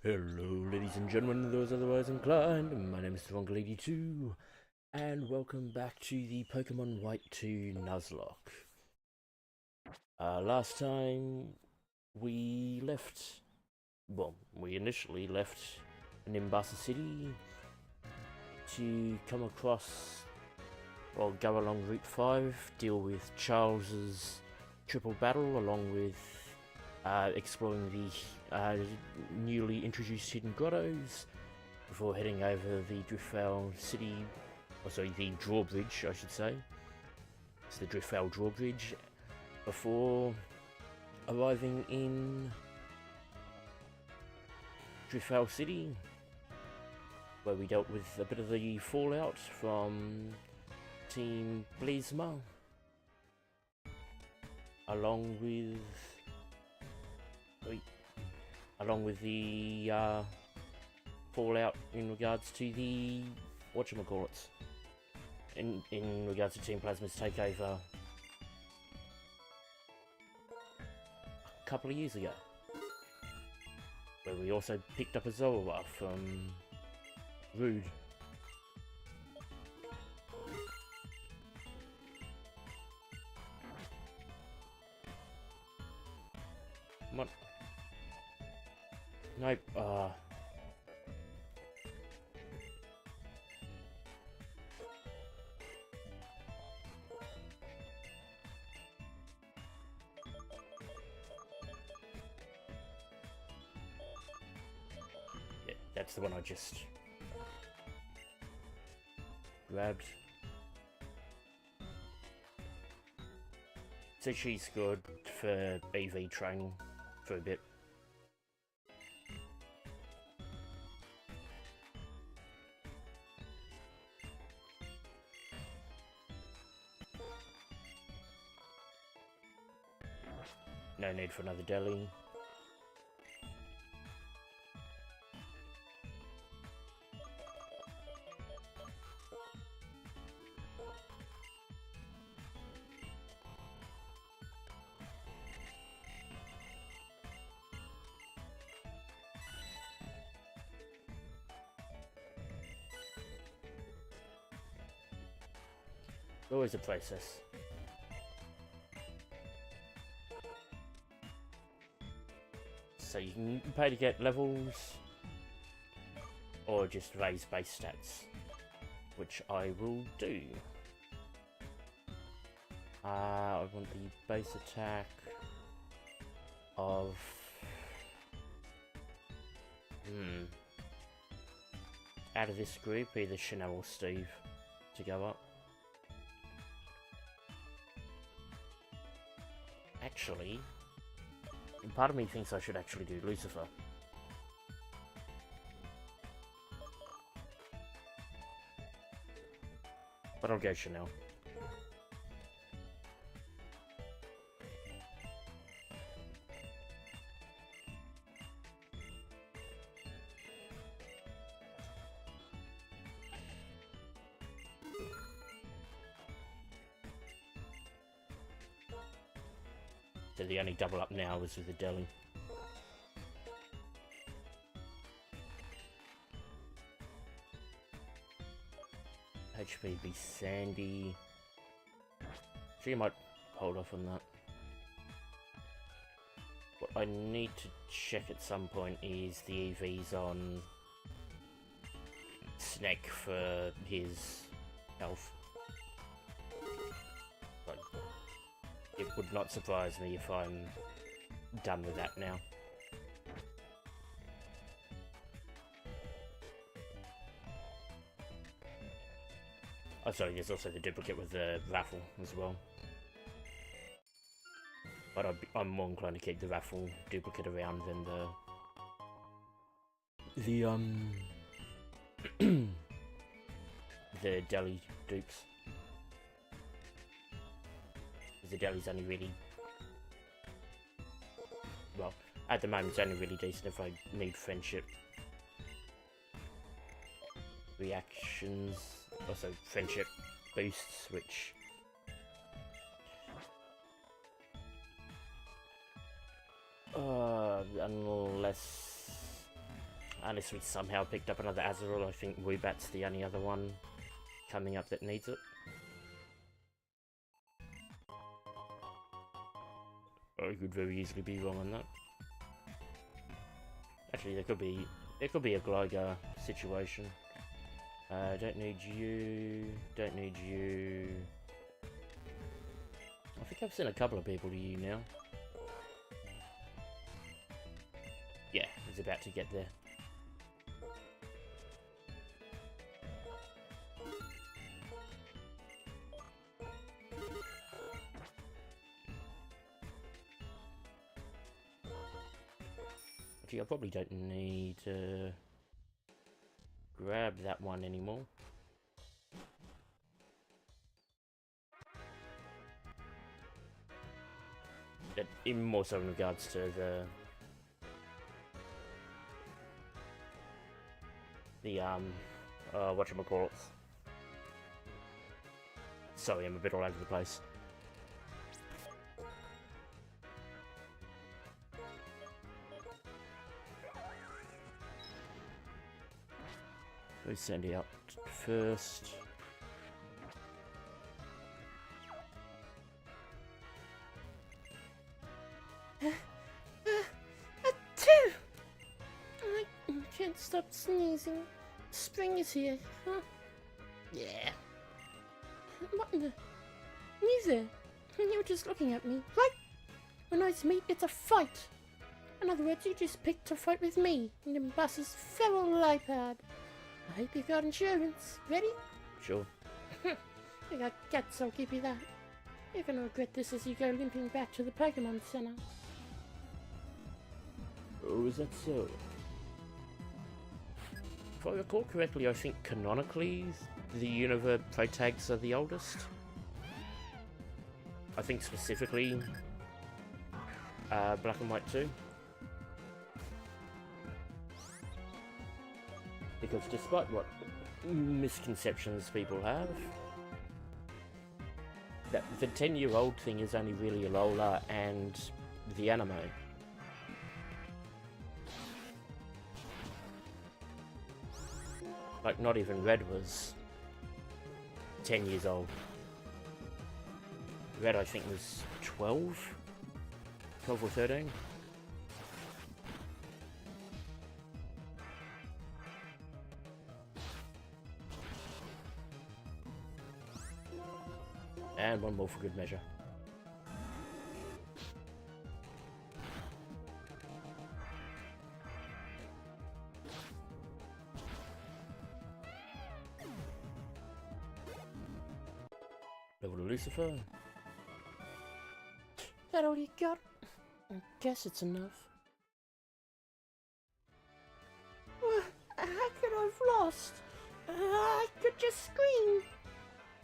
Hello, ladies and gentlemen, and those otherwise inclined. My name is Lady2, and welcome back to the Pokemon White 2 Nuzlocke. Last time we left, we initially left Nimbasa City to come across, go along Route 5, deal with Charles's triple battle, along with exploring the newly introduced hidden grottos before heading over the Driftveil City, the drawbridge, I should say. It's the Driftveil drawbridge before arriving in Driftveil City, where we dealt with a bit of the fallout from Team Blisma, along with the fallout in regards to the whatchamacallits, in regards to Team Plasma's takeover a couple of years ago, where we also picked up a Zorua from Rude. What? Nope, yeah, that's the one I just grabbed. So she's good for EV training for a bit. No need for another deli. Always a process. So you can pay to get levels, or just raise base stats, which I will do. I want the base attack of... out of this group, either Chanel or Steve to go up. Actually, part of me thinks I should actually do Lucifer. But I'll go Chanel. So the only double up now is with the deli. HPB Sandy. So you might hold off on that. What I need to check at some point is the EVs on Snake for his health. But it would not surprise me if I'm done with that now. Oh, sorry, there's also the duplicate with the raffle as well. But I'm more inclined to keep the raffle duplicate around than the deli dupes. The deli's only really, well, at the moment it's only really decent if I need friendship reactions, also friendship boosts, which unless Unless we somehow picked up another Azrael, I think Woobat's the only other one coming up that needs it. I could very easily be wrong on that. Actually, there could be a Gligar situation. Don't need you. Don't need you. I think I've sent a couple of people to you now. Yeah, he's about to get there. Actually, I probably don't need to grab that one anymore. But even more so in regards to the whatchamacallit. Sorry, I'm a bit all over the place. Go Sandy out first. Achoo! I can't stop sneezing. Spring is here, huh? Yeah. What in the... You there? You were just looking at me, right? When I meet, it's a fight. In other words, you just picked a fight with me, and the boss's feral iPad. I hope you got insurance. Ready? Sure. I got guts, I'll give you that. You're gonna regret this as you go limping back to the Pokémon Center. Oh, is that so? If I recall correctly, I think canonically the Universe Protags are the oldest. I think specifically Black and White 2. Because despite what misconceptions people have, that the 10-year-old thing is only really Alola and the anime. Like, not even Red was 10 years old. Red, I think, was 12? 12 or 13? And one more for good measure. Level to Lucifer. That all you got? I guess it's enough. How could I have lost? I could just scream.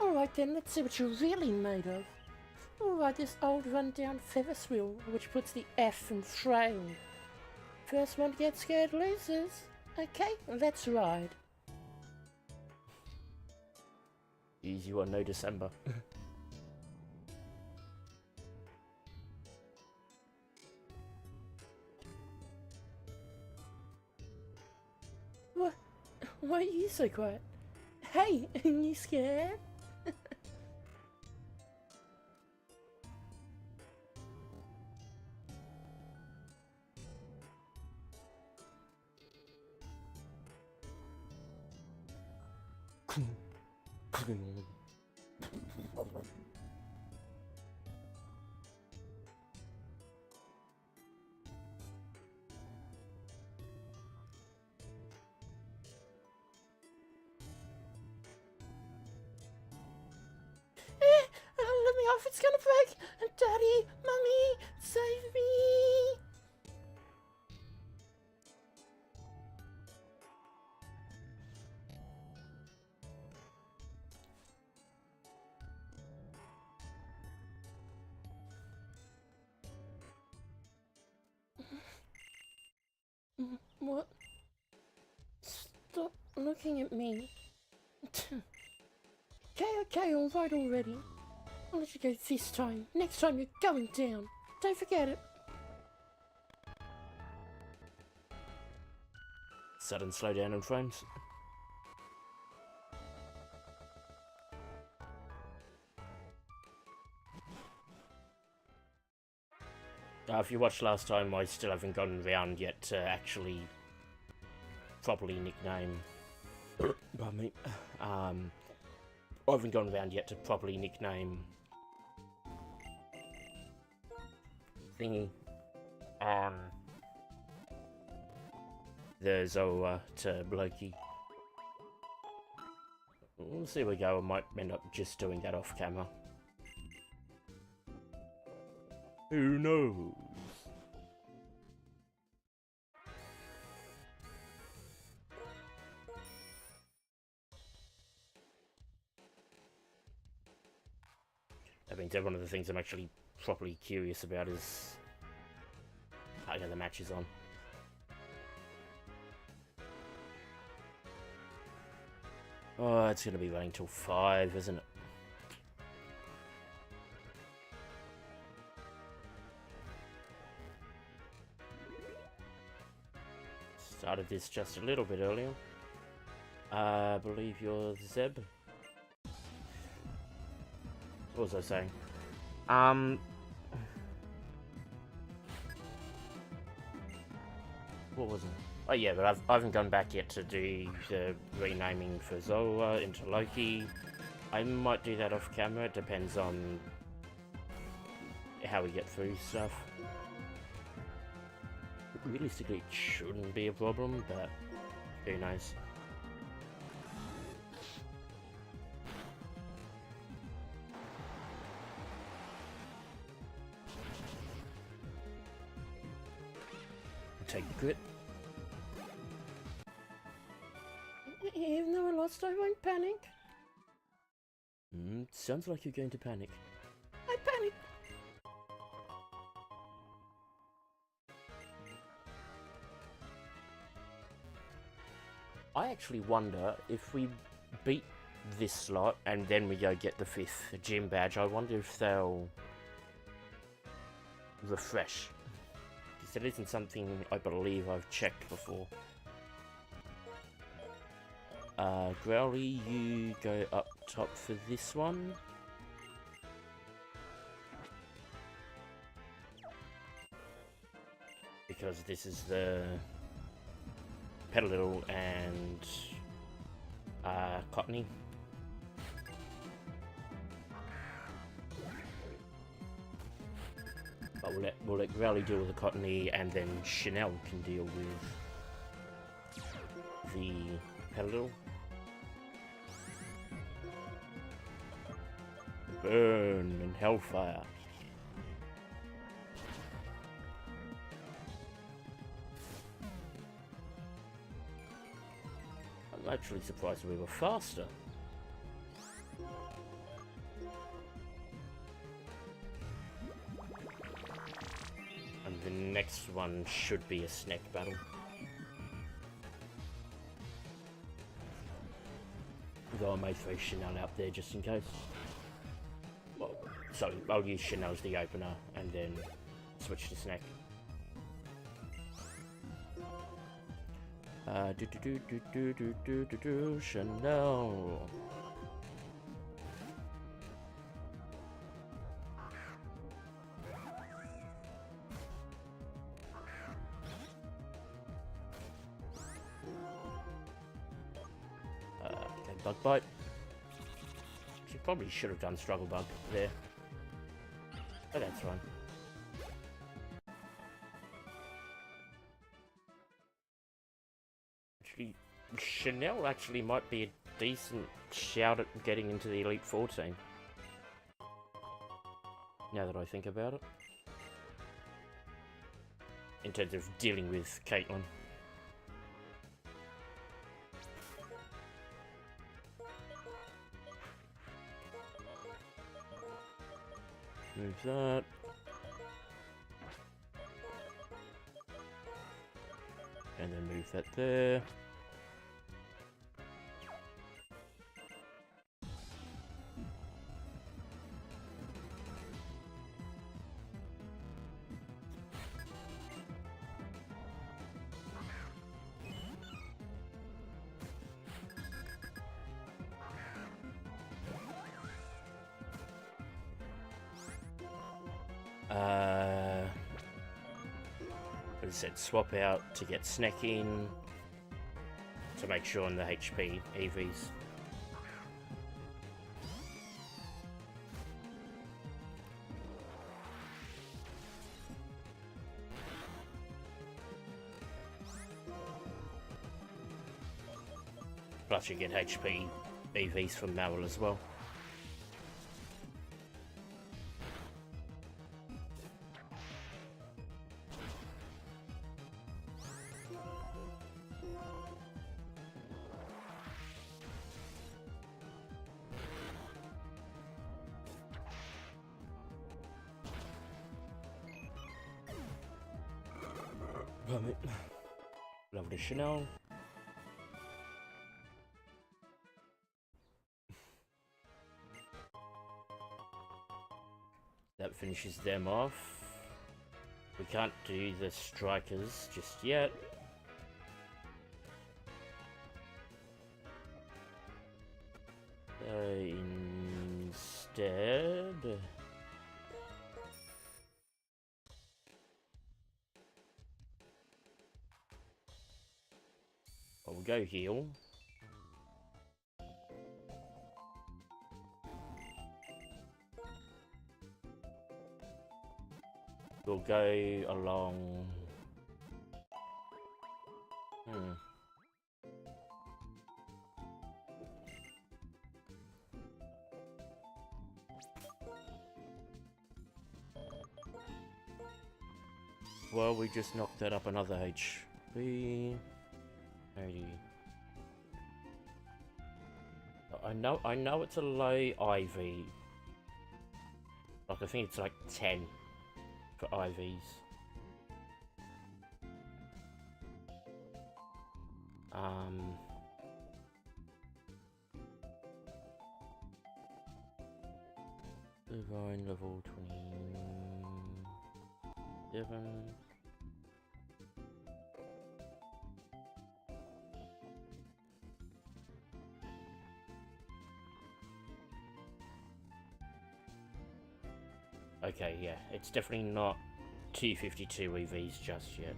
Alright then, let's see what you're really made of. Alright, this old run-down Ferris wheel, which puts the F in frail. First one to get scared loses. Okay, let's ride. Easy one, no December. What? Why are you so quiet? Hey, are you scared? Let me off, it's gonna break! Daddy, Mummy, save me! What? Stop looking at me. Okay, alright already. I'll let you go this time. Next time you're going down. Don't forget it. sudden slowdown in frames. If you watched last time, I still haven't gotten around yet to actually properly nickname. Pardon me. I haven't gone around yet to properly nickname thingy. The Zorua to Loki. We'll see where we go. I might end up just doing that off camera. Who knows? I mean, one of the things I'm actually properly curious about is how the match is on. Oh, it's going to be running till 5, isn't it? Started this just a little bit earlier. I believe you're Zeb. What was I saying? What was it? Oh yeah, but I haven't gone back yet to do the renaming for Zorua into Loki. I might do that off camera, it depends on how we get through stuff. Realistically, it shouldn't be a problem, but who knows. Take the crit. Even though I lost, I won't panic. Sounds like you're going to panic. I panic. I actually wonder if we beat this slot and then we go get the 5th gym badge, I wonder if they'll refresh. Because it isn't something I believe I've checked before. Growly, you go up top for this one. Because this is the Petalil and Cottony. But we'll let Growly deal with the Cottony, and then Chanel can deal with the Petalil. Burn and Hellfire. I'm actually surprised we were faster. And the next one should be a snack battle. Though I may throw Chanel out there just in case. Well, sorry, I'll use Chanel as the opener and then switch to snack. Chanel. Okay, Bug Bite. She probably should have done Struggle Bug there. But that's fine. Actually, Chanel actually might be a decent shout at getting into the Elite 14. Now that I think about it. In terms of dealing with Caitlyn. Move that. And then move that there. As I said, swap out to get snack in to make sure on the HP EVs. Plus you get HP EVs from Maril as well. Lovely Chanel. That finishes them off. We can't do the strikers just yet. Instead... I'll go heal. We'll go along... Well, we just knocked that up another HP. 80. I know it's a low IV. Like, I think it's like 10 for IVs. Divine level 27. Okay, yeah, it's definitely not 252 EVs just yet.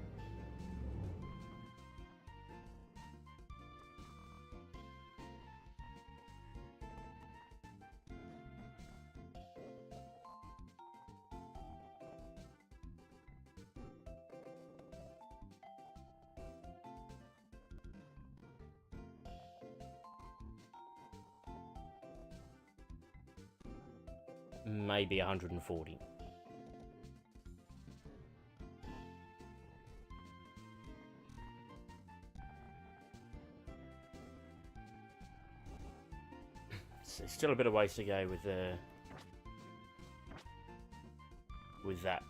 Maybe 140. So still a bit of ways to go with that.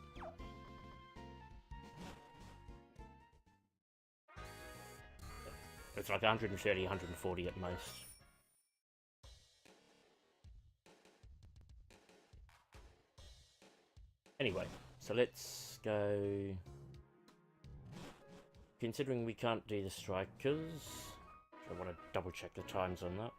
It's like 130, 140 at most. Anyway, so let's go... Considering we can't do the strikers, I want to double check the times on that.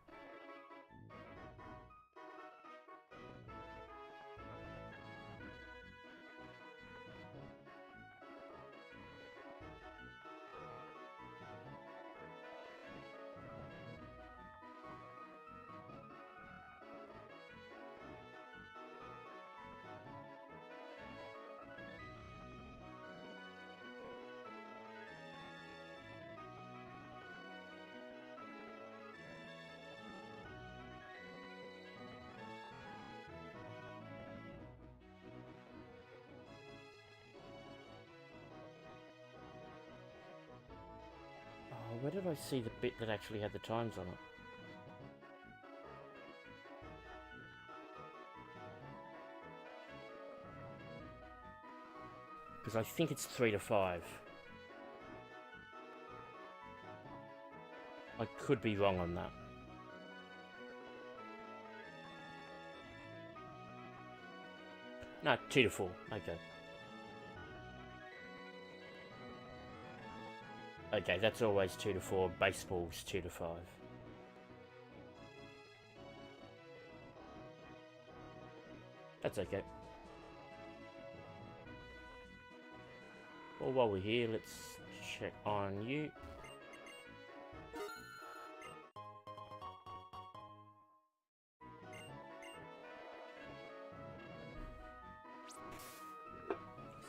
Where did I see the bit that actually had the times on it? Because I think it's 3 to 5. I could be wrong on that. No, 2 to 4. Okay. Okay, that's always 2 to 4. Baseball's 2 to 5. That's okay. Well, while we're here, let's check on you.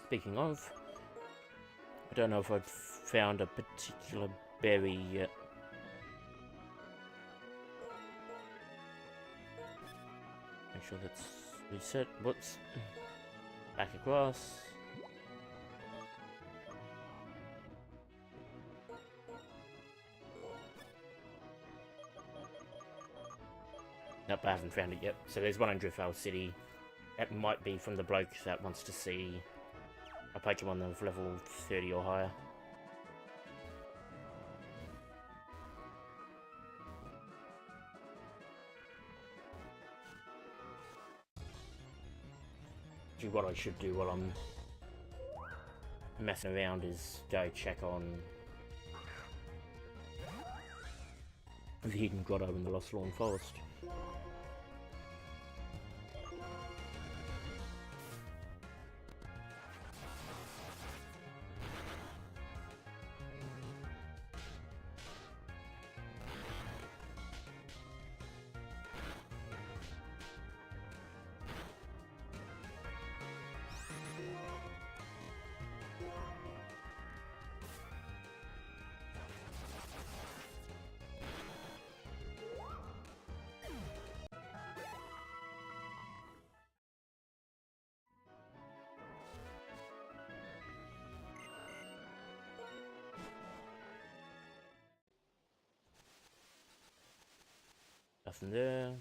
Speaking of, I don't know if I've found a particular berry yet. Make sure that's reset. Whoops. Back across. Nope, I haven't found it yet. So there's one in Driftveil City. That might be from the bloke that wants to see a Pokemon of level 30 or higher. Actually, what I should do while I'm messing around is go check on the hidden grotto in the Lost Lawn Forest. Nothing there.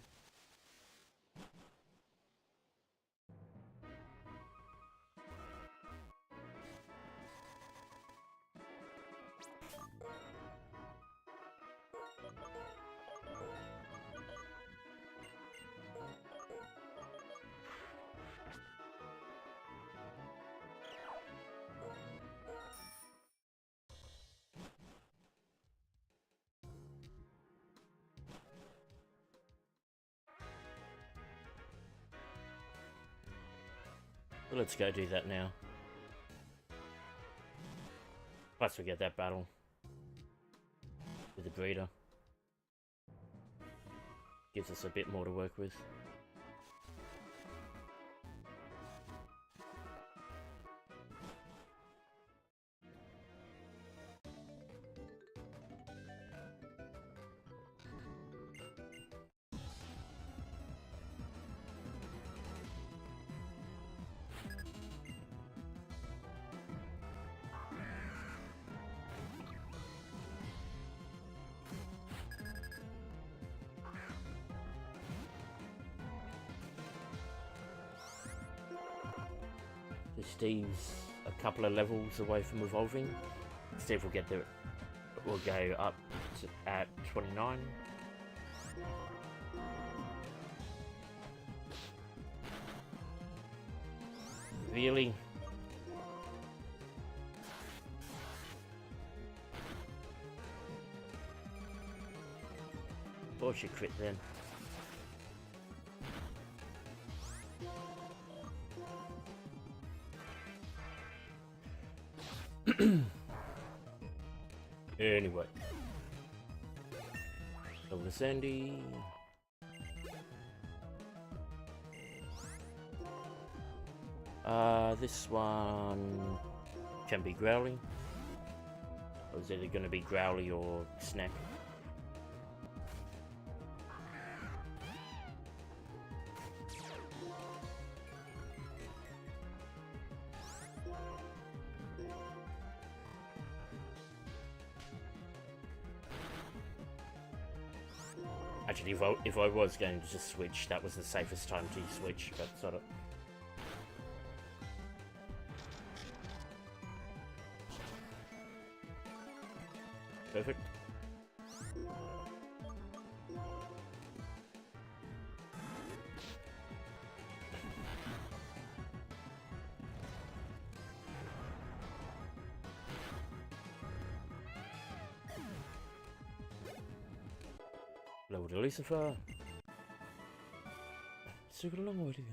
Well, let's go do that now. Plus we get that battle with the breeder. Gives us a bit more to work with. Steve's a couple of levels away from evolving. Steve will get there. We'll go up to, at 29. Really? Or should crit then. Anyway, over to Sandy. This one can be Growly. Or is either going to be Growly or Snack? Actually, if I was going to just switch, that was the safest time to switch, but sort of. Perfect. Level to Lucifer. Still got a long way to go.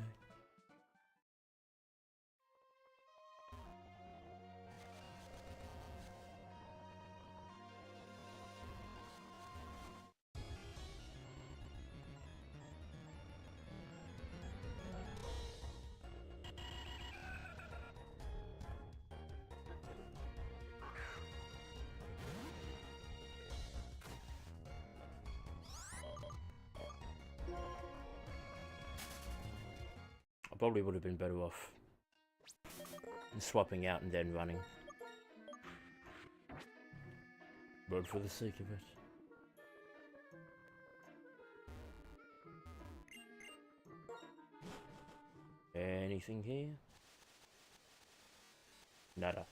probably would have been better off swapping out and then running. But for the sake of it. Anything here? Nada.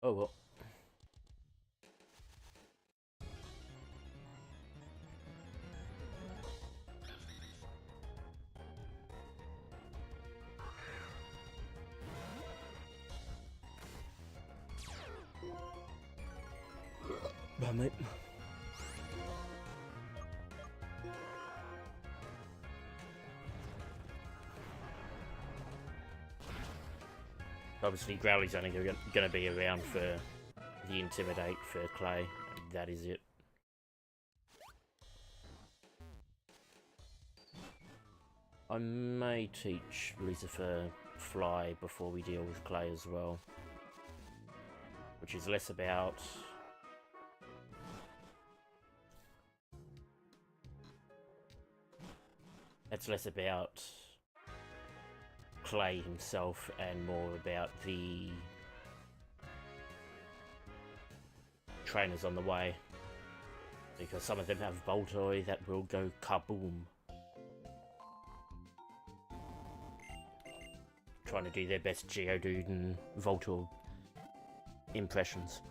Oh well. Bye, mate. Obviously, Growly's only going to be around for the Intimidate for Clay. That is it. I may teach Lucifer Fly before we deal with Clay as well. Which is less about... It's less about Clay himself and more about the trainers on the way, because some of them have Voltoy that will go kaboom, trying to do their best Geodude and Voltor impressions.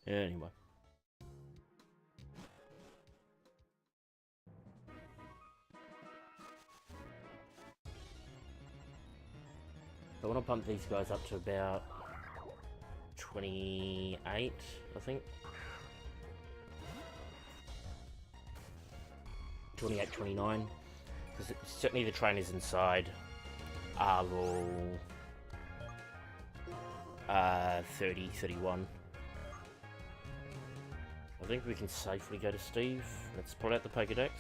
Anyway. I want to pump these guys up to about 28, I think. 28, 29. Because certainly the trainers inside are all 30, 31. I think we can safely go to Steve. Let's pull out the Pokédex.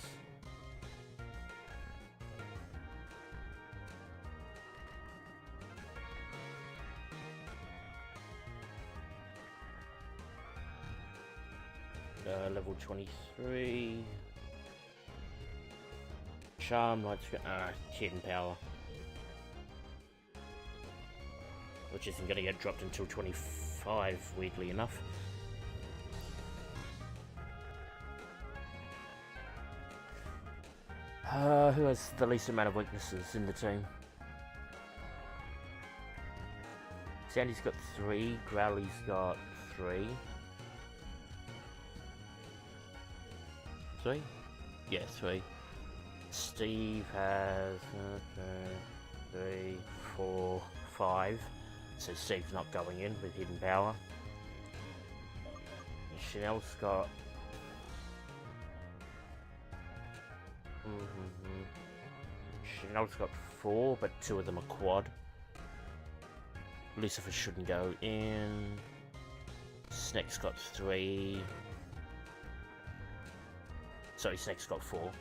Level 23. Charm, Light Screen, Hidden Power. Which isn't going to get dropped until 25, weirdly enough. Who has the least amount of weaknesses in the team? Sandy's got 3, Growly's got 3. 3? Yeah, 3. Steve has 3, 4, 5. So Steve's not going in with Hidden Power. Chanel's got... Chanel's got 4, but 2 of them are quad. Lucifer shouldn't go in. Snake's got 3. Sorry, Snake's got 4.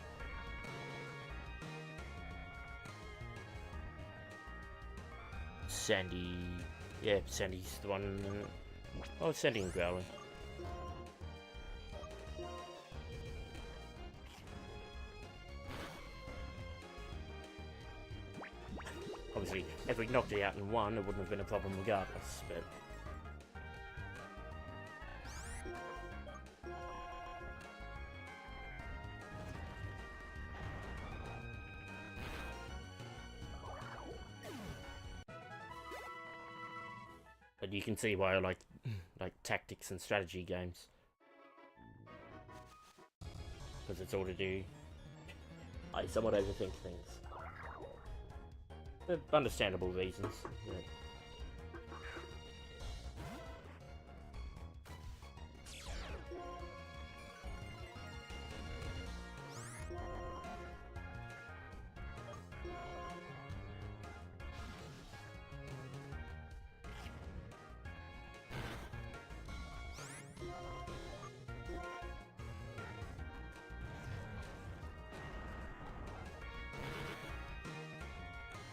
Sandy... Yeah, Sandy's the one... Oh, Sandy and Growly. Obviously, if we knocked it out in 1, it wouldn't have been a problem regardless, but... But you can see why I like tactics and strategy games. Because it's all to do... I somewhat overthink things. For understandable reasons. Yeah.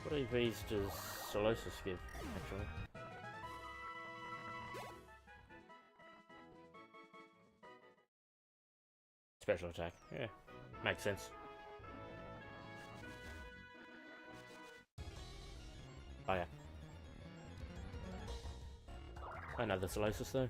What EVs does Solosis give, actually? Special attack, yeah. Makes sense. Oh yeah. Another Solosis though.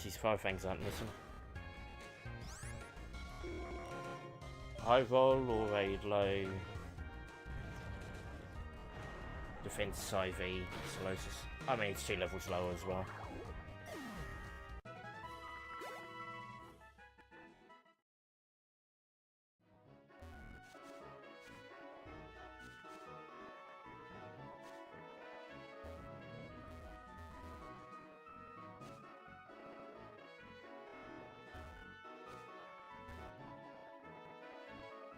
These Fire Fangs aren't missing. High roll or a low defense IV Solosis. I mean, it's 2 levels lower as well.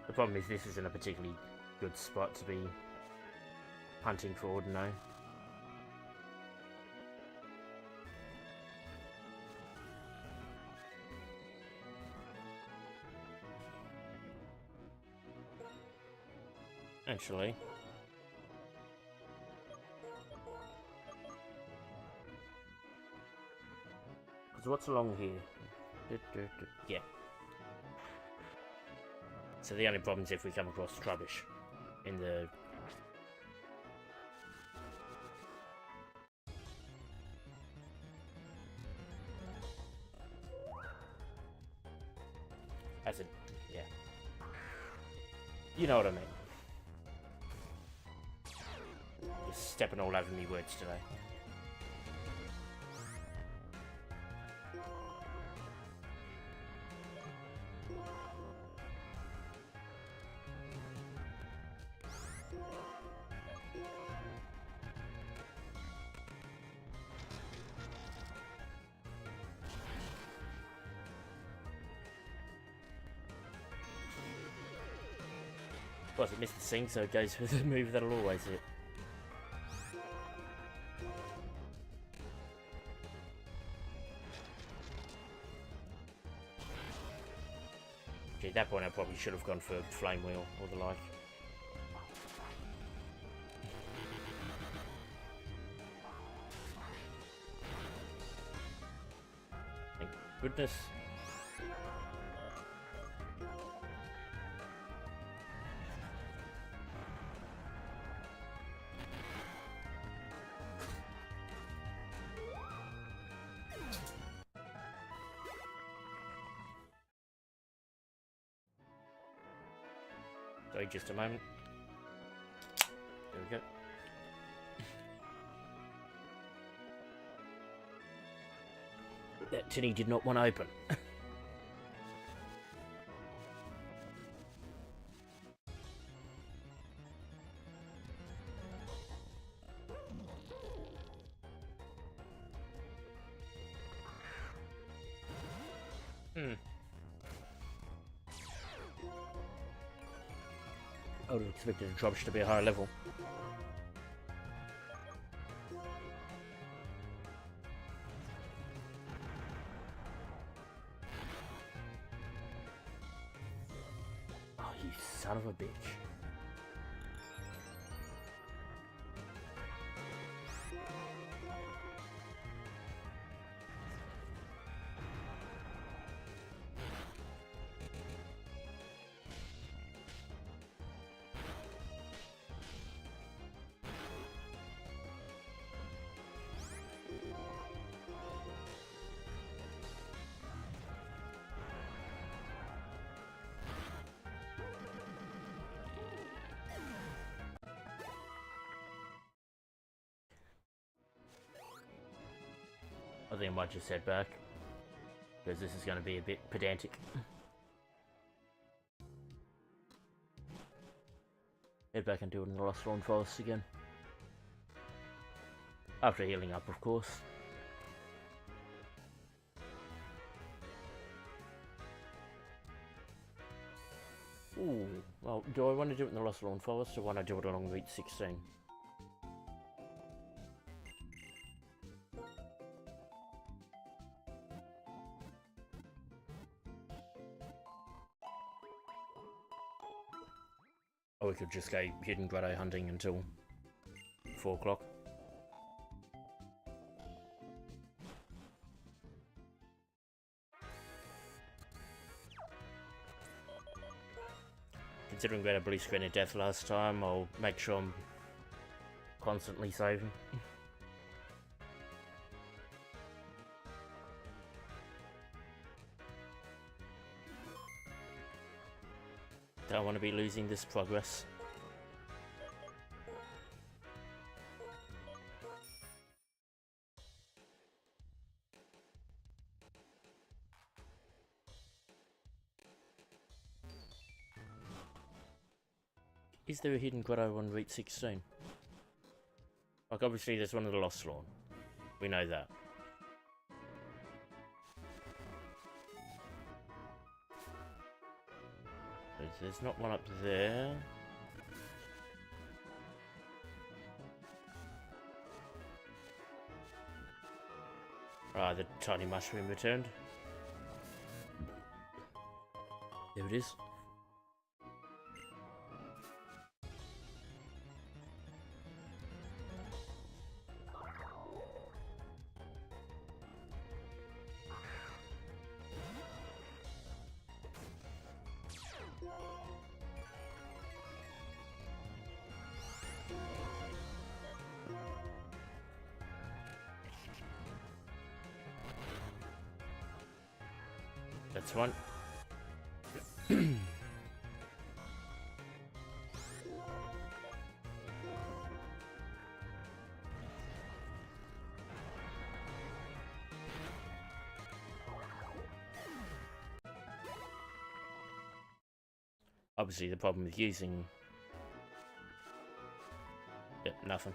The problem is this isn't a particularly good spot to be hunting for Ordino. Actually. Because what's along here? Yeah. So the only problem is if we come across rubbish in the... As in, yeah. You know what I mean. Just stepping all over me words today. Of course, it missed the sync, so it goes for the move that'll always hit. Okay, at that point I probably should have gone for Flame Wheel or the like. Thank goodness. Sorry, just a moment. There we go. That tinny did not want to open. I would have expected the dropship to be a higher level. Oh, you son of a bitch. I think I might just head back, because this is going to be a bit pedantic. Head back and do it in the Lost Lawn Forest again. After healing up, of course. Ooh, well, do I want to do it in the Lost Lawn Forest, or want to do it along Route 16? Or we could just go hidden grotto hunting until 4 o'clock. Considering we had a blue screen of death last time, I'll make sure I'm constantly saving. Don't want to be losing this progress. Is there a hidden grotto on Route 16? Like, obviously there's one of the Lost Lawn. We know that. There's not one up there. Ah, the tiny mushroom returned. There it is. That's one. Obviously the problem with using... Yep, nothing.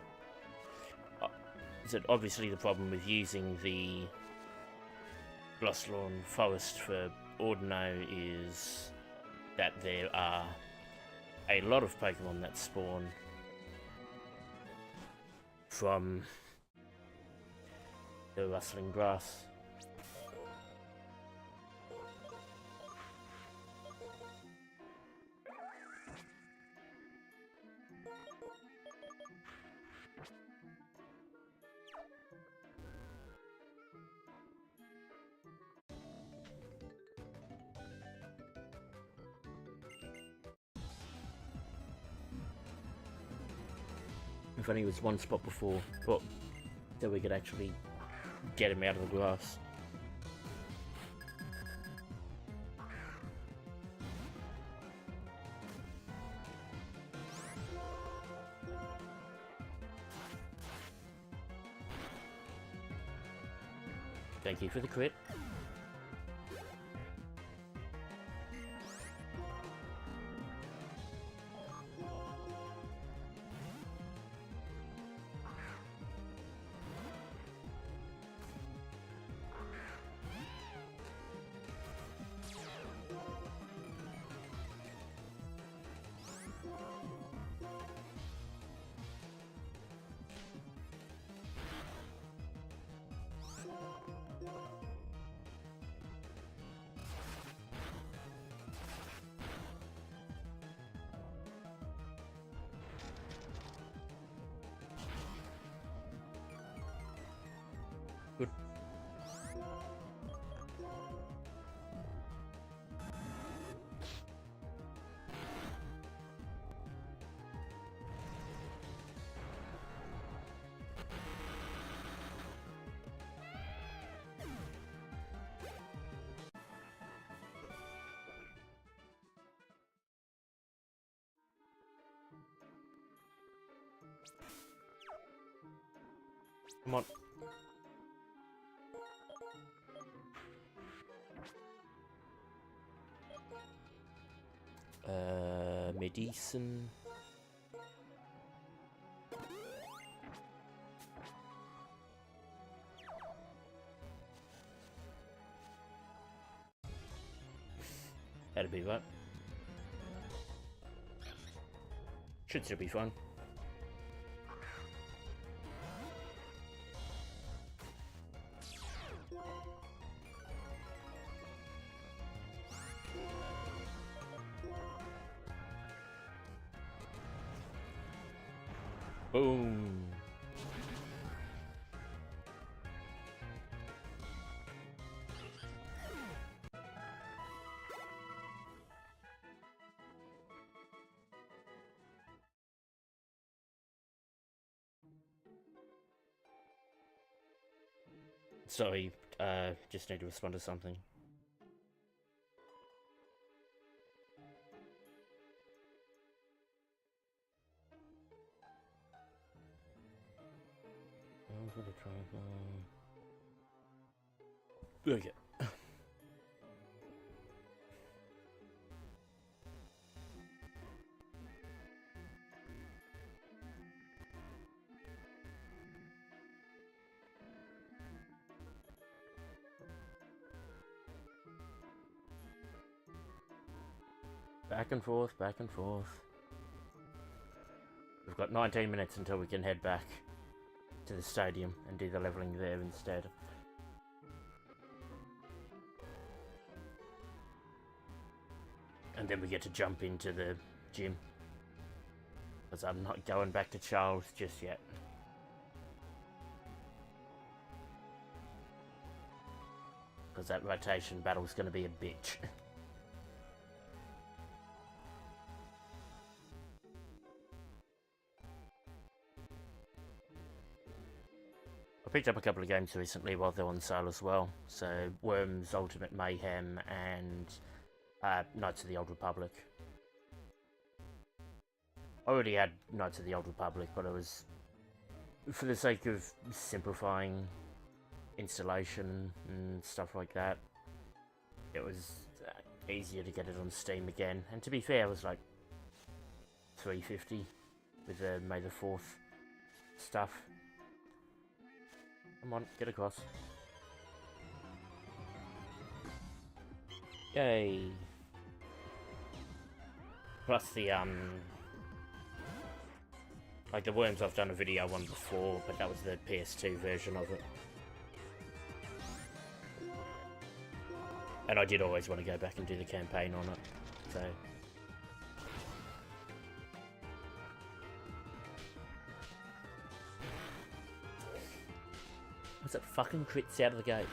So obviously the problem with using the Lost Lawn Forest for Ordino is that there are a lot of Pokemon that spawn from the rustling grass. If only was one spot before, but that we could actually get him out of the grass. Thank you for the crit. Good. Come on. Medicine. That'd be right. Should still be fun. Boom. Sorry, just need to respond to something. Okay. Back and forth, back and forth. We've got 19 minutes until we can head back to the stadium and do the leveling there instead. And then we get to jump into the gym. Because I'm not going back to Charles just yet. Because that rotation battle's going to be a bitch. I picked up a couple of games recently while they're on sale as well. So, Worms, Ultimate Mayhem, and Knights of the Old Republic. I already had Knights of the Old Republic, but it was for the sake of simplifying installation and stuff like that. It was easier to get it on Steam again. And to be fair, it was like $3.50 with the May the 4th stuff. Come on, get across. Yay. Plus the, like the Worms I've done a video on before, but that was the PS2 version of it. And I did always want to go back and do the campaign on it, so... Was it fucking crits out of the gate?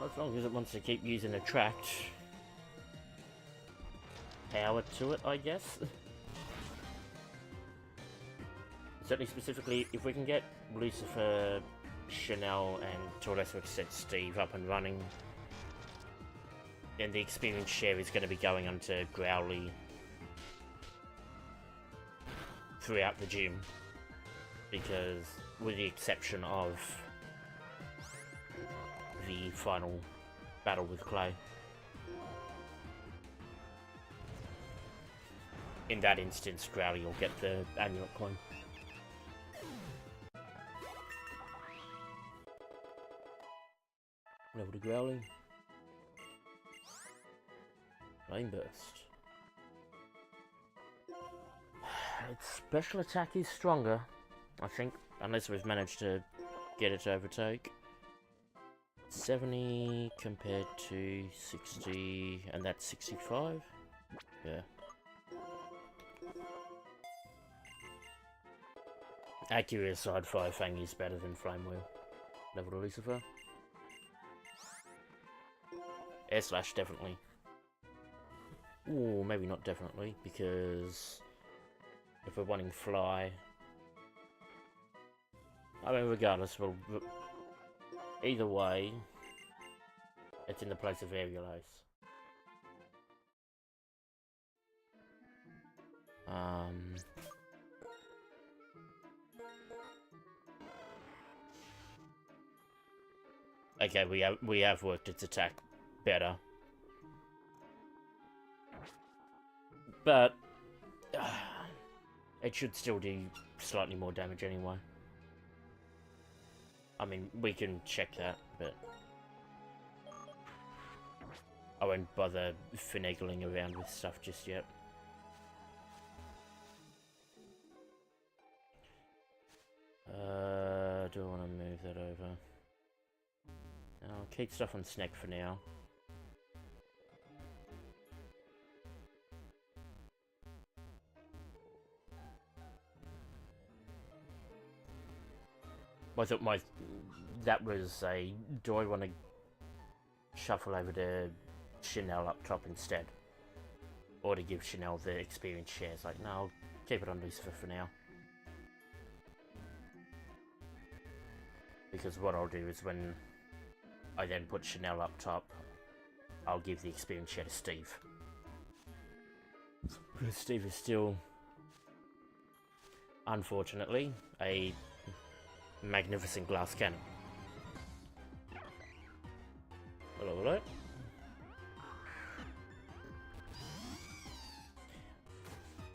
As long as it wants to keep using attract power to it, I guess. Certainly specifically, if we can get Lucifer, Chanel, and to a lesser extent Steve up and running, then the experience share is going to be going onto Growly throughout the gym. Because, with the exception of the final battle with Clay. In that instance, Growly will get the amulet coin. Level to Growly. Flame Burst. Its special attack is stronger, I think, unless we've managed to get it to overtake. 70 compared to 60, and that's 65? Yeah. Accurate aside, Fire Fang is better than Flame Wheel. Level to Lucifer. Air Slash, definitely. Ooh, maybe not definitely, because if we're wanting Fly, I mean, regardless, either way, it's in the place of aerial ice. Okay, we have worked its attack better, but it should still do slightly more damage anyway. I mean, we can check that, but I won't bother finagling around with stuff just yet. Do I want to move that over? I'll keep stuff on Snack for now. I thought that was a, do I want to shuffle over to Chanel up top instead? Or to give Chanel the experience shares? Like, no, I'll keep it on Lucifer for now. Because what I'll do is when I then put Chanel up top, I'll give the experience share to Steve. Because Steve is still, unfortunately, a magnificent glass cannon. Hello, hello.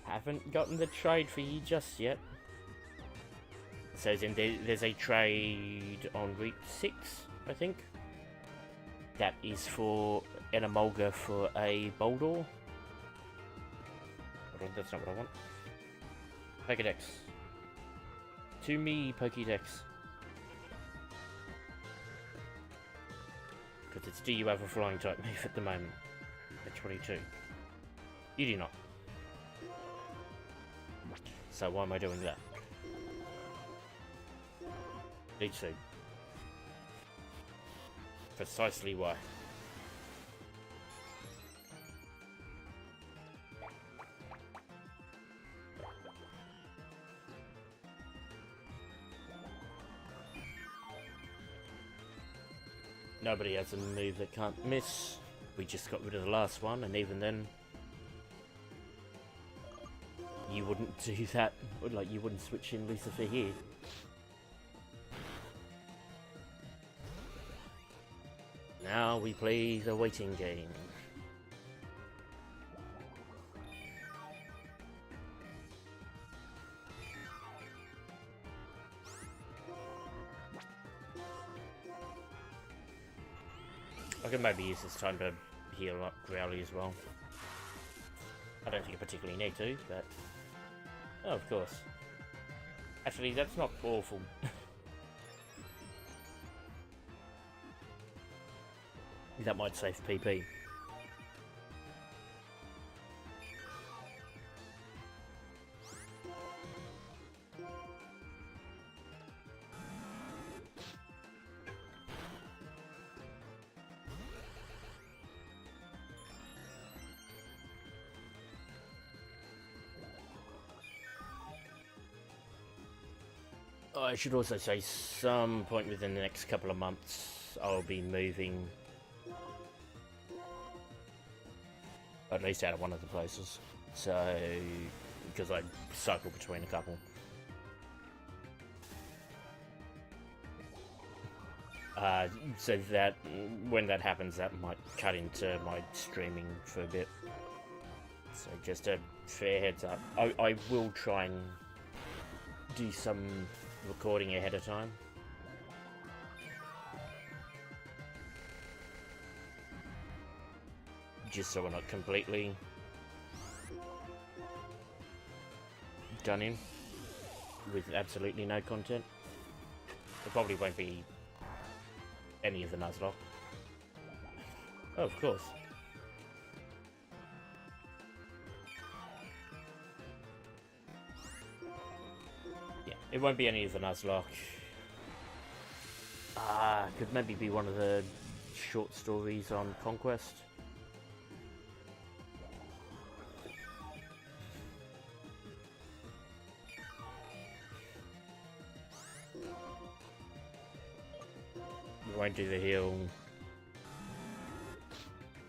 Haven't gotten the trade for you just yet. So there's a trade on week 6, I think. That is for an Emolga for a Boldor. Hold on, that's not what I want. Pokédex. To me, Pokédex. Because it's, do you have a flying type move at the moment? At 22. You do not. So why am I doing that? Need to. Precisely why. Nobody has a move that can't miss. We just got rid of the last one, and even then, you wouldn't do that. Like, you wouldn't switch in Lucifer here. Now we play the waiting game. I can maybe use this time to heal up Growly as well. I don't think I particularly need to, but... Oh, of course. Actually, that's not awful. That might save PP. I should also say, some point within the next couple of months, I'll be moving at least out of one of the places. So, because I cycle between a couple. So that, when that happens, that might cut into my streaming for a bit. So just a fair heads up. I will try and do some recording ahead of time. Just so we're not completely done in with absolutely no content. There probably won't be any of the Nuzlocke. Oh, of course. Yeah, it won't be any of the Nuzlocke. Could maybe be one of the short stories on Conquest. won't do the heal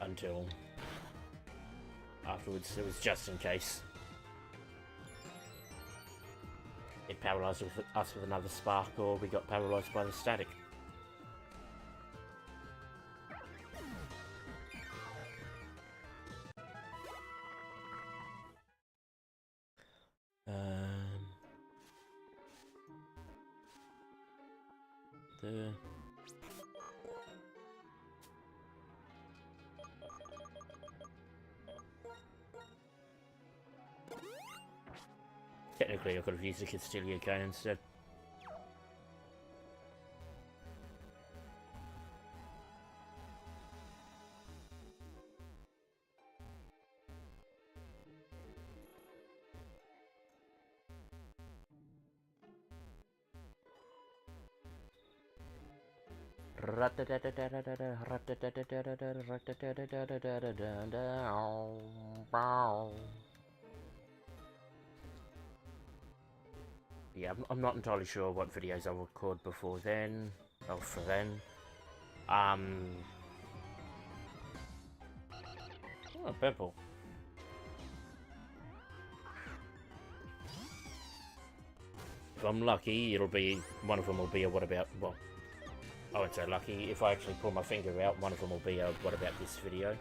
until afterwards. It was just in case it paralysed us with another spark, or we got paralysed by the static. Technically, I could have used the Castilia cane instead. Yeah, I'm not entirely sure what videos I'll record before then, or for then. Oh, purple. If I'm lucky, it'll be, one of them will be a what about, well, I won't say lucky, if I actually pull my finger out, one of them will be a what about this video.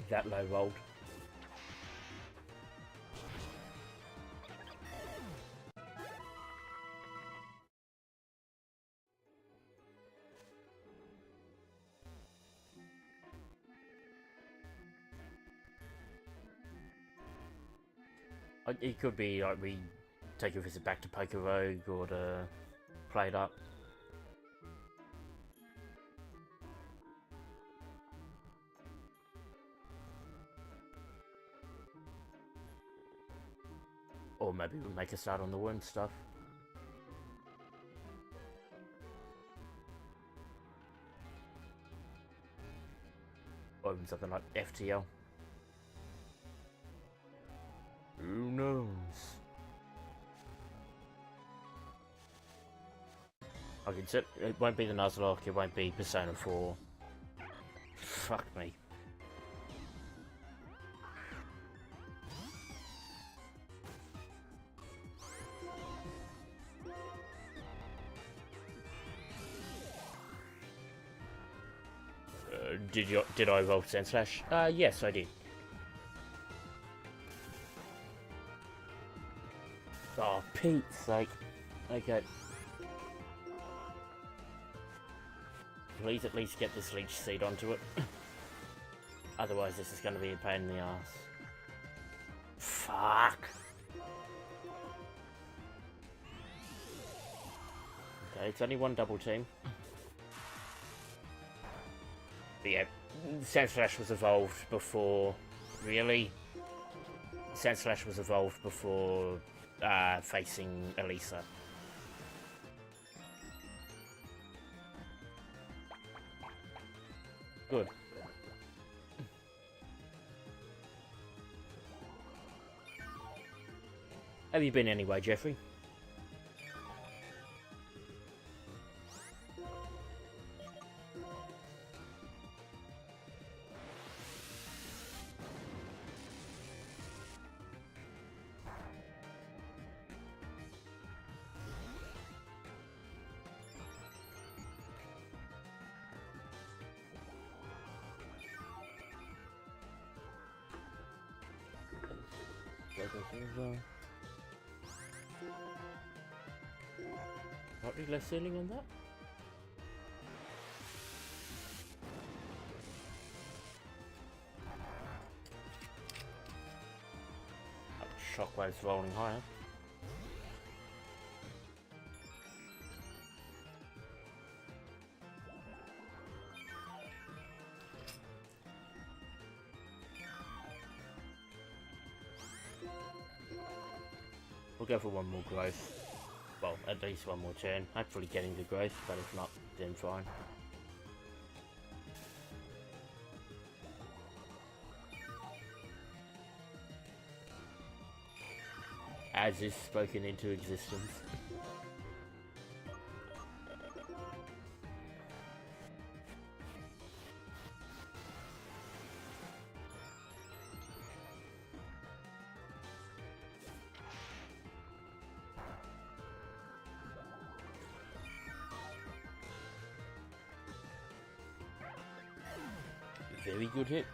That low rolled. It could be like we take a visit back to Pokémon or to play it up. Or maybe we'll make a start on the worm stuff. Or even something like FTL. Who knows? I can say it won't be the Nuzlocke, it won't be Persona 4. Fuck me. Did I roll Sand Slash? Yes, I did. Oh, Pete's sake. Okay. Please at least get this leech seed onto it. Otherwise this is going to be a pain in the ass. Fuck. Okay, it's only one double team. But yeah, Sand Slash was evolved before... Really? Sand Slash was evolved before facing Elisa. Good. Have you been anyway, Jeffrey? Slightly less ceiling on that. Shockwave's rolling higher. We'll go for one more growth. Well, at least one more turn. Hopefully getting the growth, but if not, then fine. As is spoken into existence. Very good hit.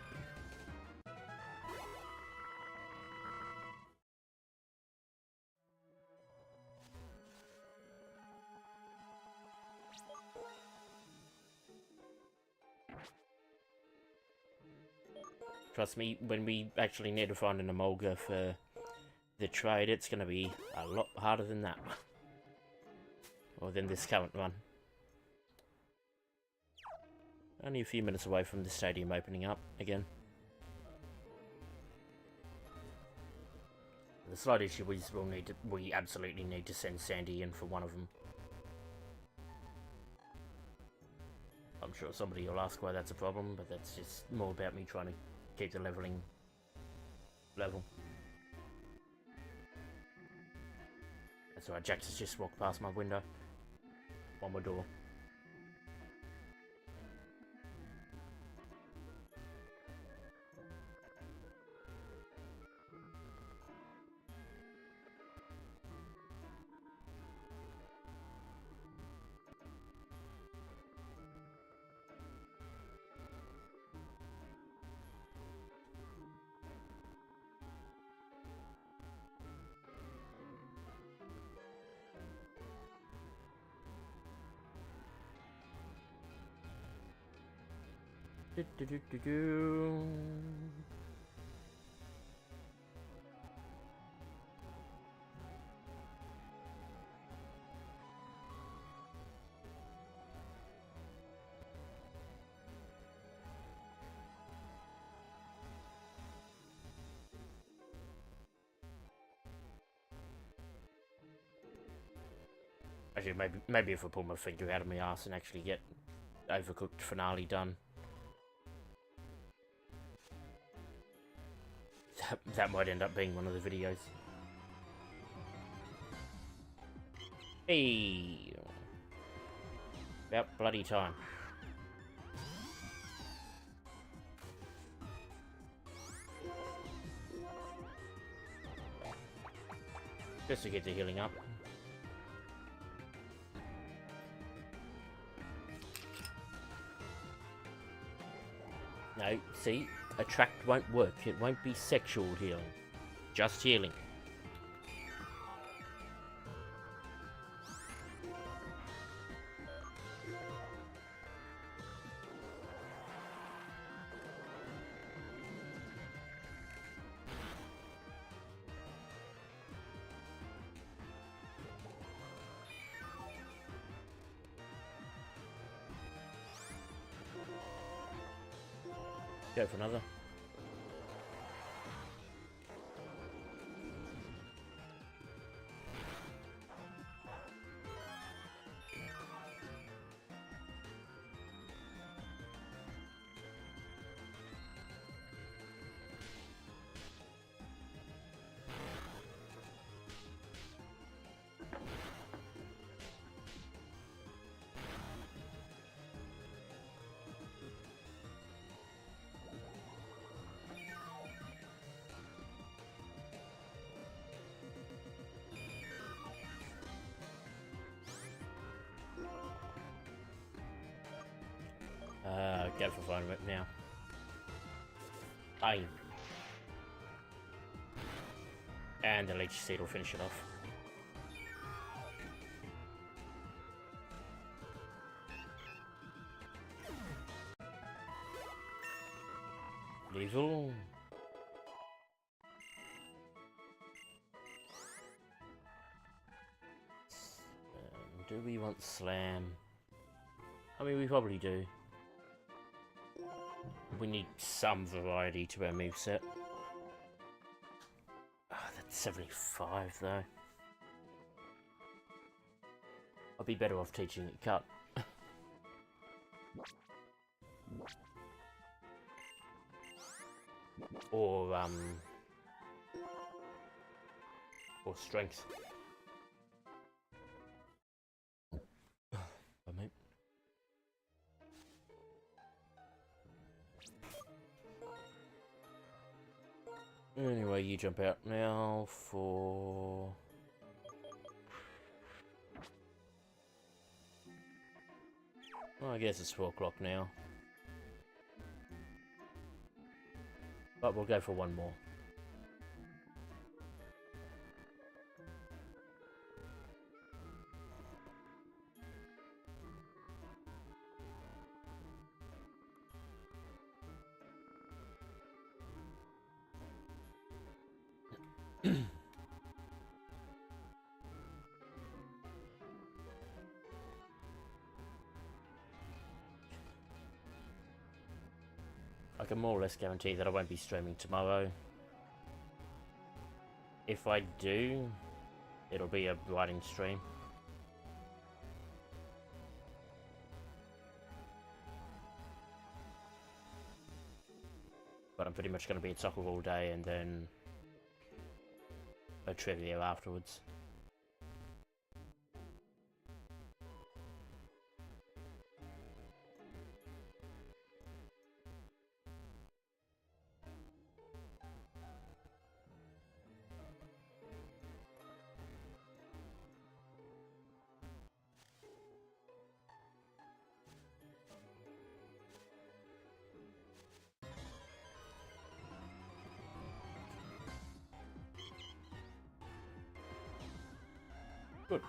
Trust me, when we actually need to find an Emolga for the trade, it's going to be a lot harder than that. Or than this current one. Only a few minutes away from the stadium opening up again. The slight issue is we absolutely need to send Sandy in for one of them. I'm sure somebody will ask why that's a problem, but that's just more about me trying to keep the leveling level. That's alright, Jax has just walked past my window. One more door. Actually, maybe if I pull my finger out of my ass and actually get Overcooked finale done. That might end up being one of the videos. Hey! About bloody time. Just to get the healing up. No, see? Attract won't work. It won't be sexual healing. Just healing. Go for another. Go for Vitamin now. Aye. And the Leech Seed will finish it off. Level. Do we want Slam? I mean, we probably do. We need some variety to our moveset. Oh, that's 75 though. I'd be better off teaching it cut. Or strength. I mean. Anyway, you jump out now for... Well, I guess it's 4 o'clock now. But we'll go for one more. I can more or less guarantee that I won't be streaming tomorrow. If I do, it'll be a writing stream. But I'm pretty much going to be at soccer all day and then a trivia afterwards. Good.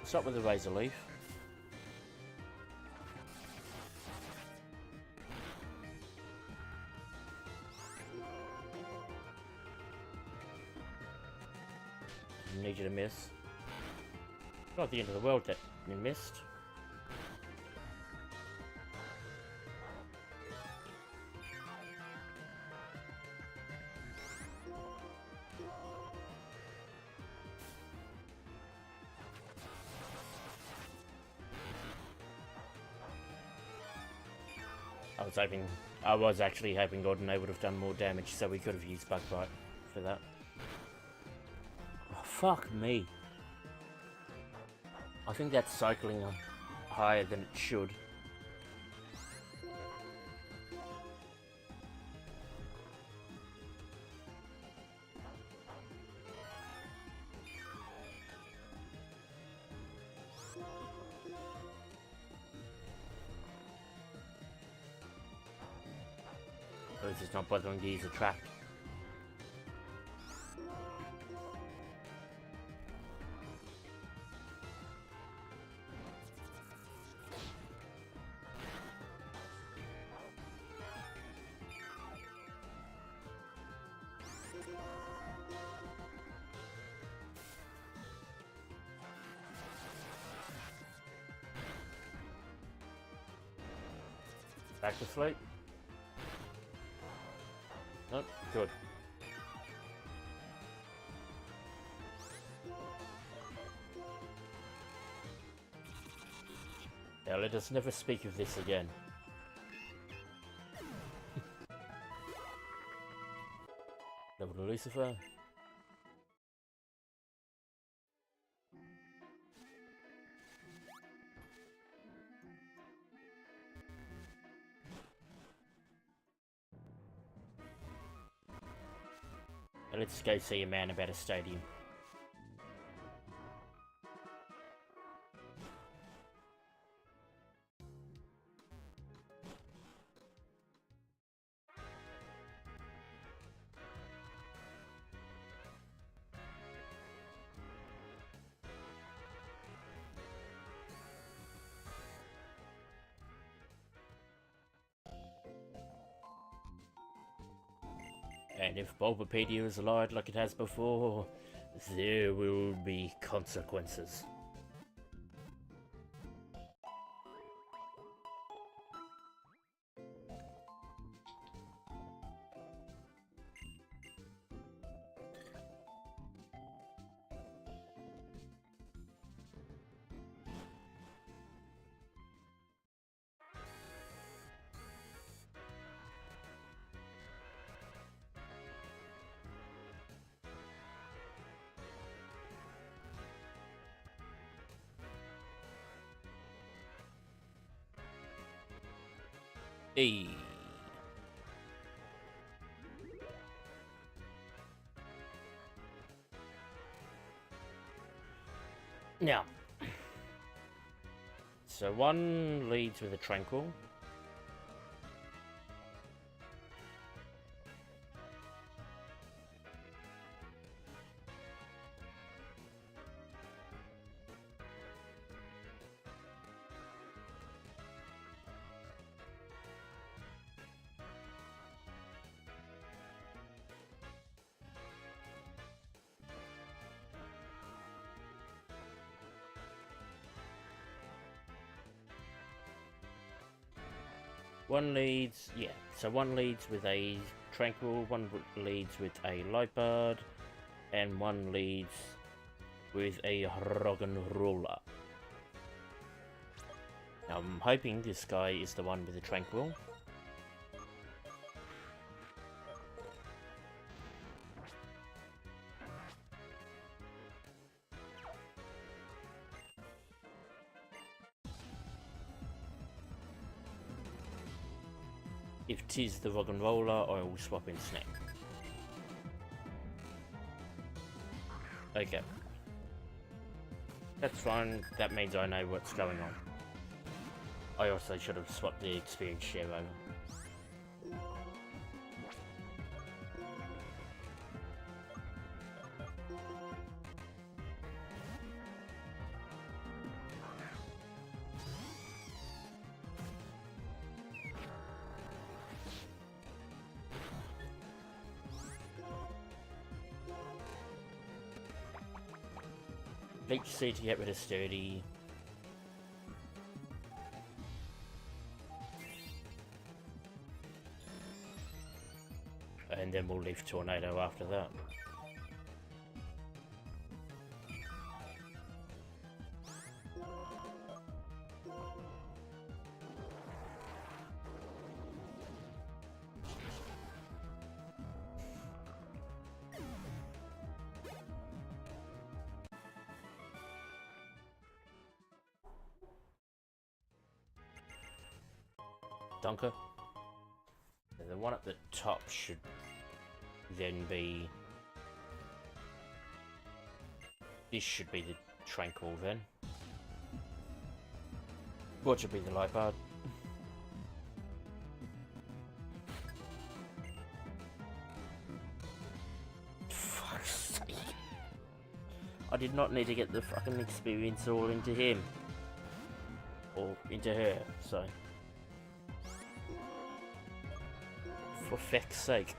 Start with the razor leaf. Need you to miss. Not the end of the world that you missed. I was actually hoping Gordon would have done more damage, so we could have used Bug Bite for that. Oh, fuck me. I think that's cycling higher than it should. It's just not bothering to use a track. Back to sleep. Nope, good. Now let us never speak of this again. Level to Lucifer. Let's go see a man about a stadium. And if Bulbapedia is lied like it has before, there will be consequences. E. Now, so one leads with a tranquil. One leads, yeah, so one leads with a tranquil, one leads with a light bird, and one leads with a rock and roller. Now I'm hoping this guy is the one with the tranquil. If 'tis the rock and roller, I will swap in Snack. Okay. That's fine, that means I know what's going on. I also should have swapped the experience share over. HC to get rid of Sturdy. And then we'll leave Tornado after that. Dunker. And the one at the top should then be... This should be the Tranquil then. What should be the light bar? Fuck's sake. I did not need to get the fucking experience all into him. Or into her, so... For feck's sake.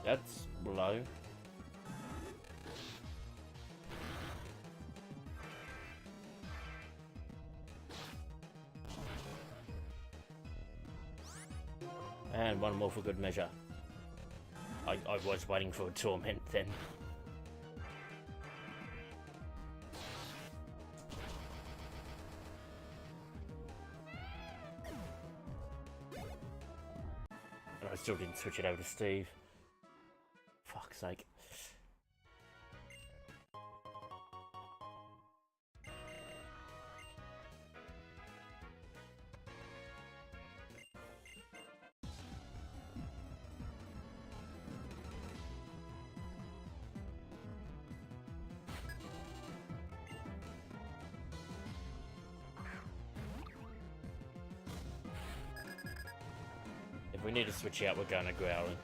That's low. And one more for good measure. I was waiting for a torment then. And I still didn't switch it over to Steve. Fuck's sake. If we need to switch out, we're going to Growling.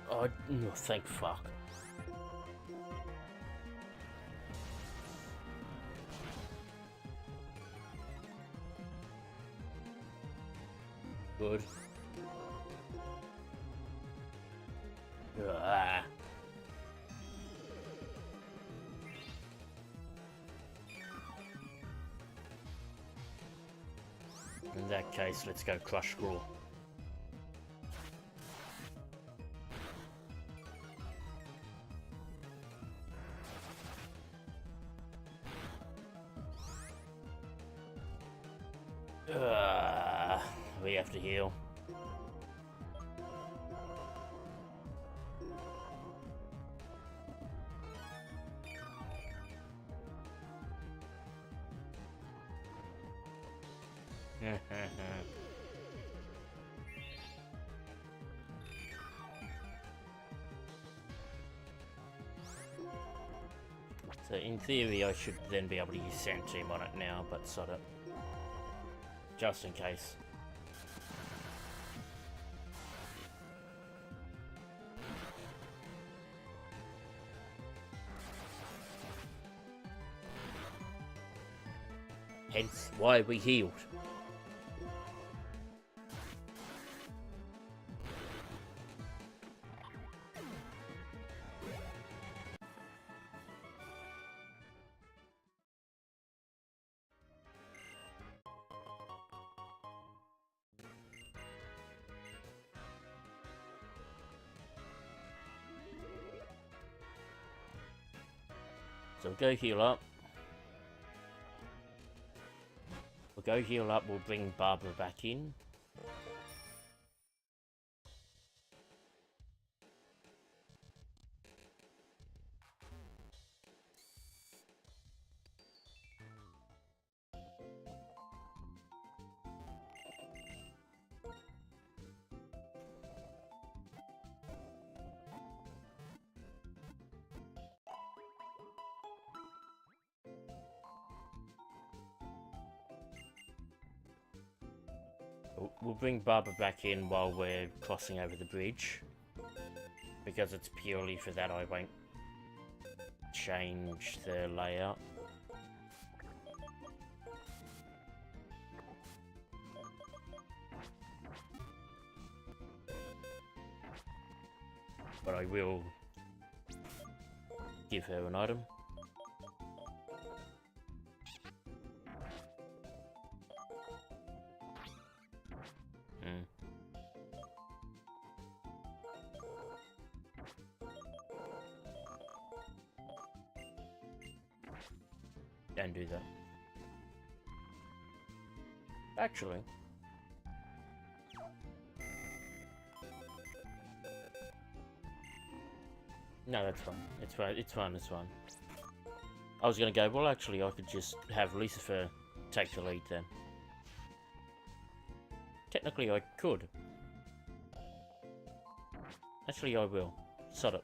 Oh, no, thank fuck. Good. Ah. In that case, let's go Crush Scrawl. We have to heal. So in theory I should then be able to use Sand Team on it now, but sod it. Just in case. Hence why we healed. So we'll go heal up. We'll go heal up, we'll bring Barbara back in. We'll bring Barbara back in while we're crossing over the bridge. Because it's purely for that, I won't change the layout. But I will give her an item. Don't do that. Actually. No, that's fine. It's fine. It's fine. It's fine. I was gonna go, well, actually, I could just have Lucifer take the lead then. Technically, I could. Actually, I will. Sod it.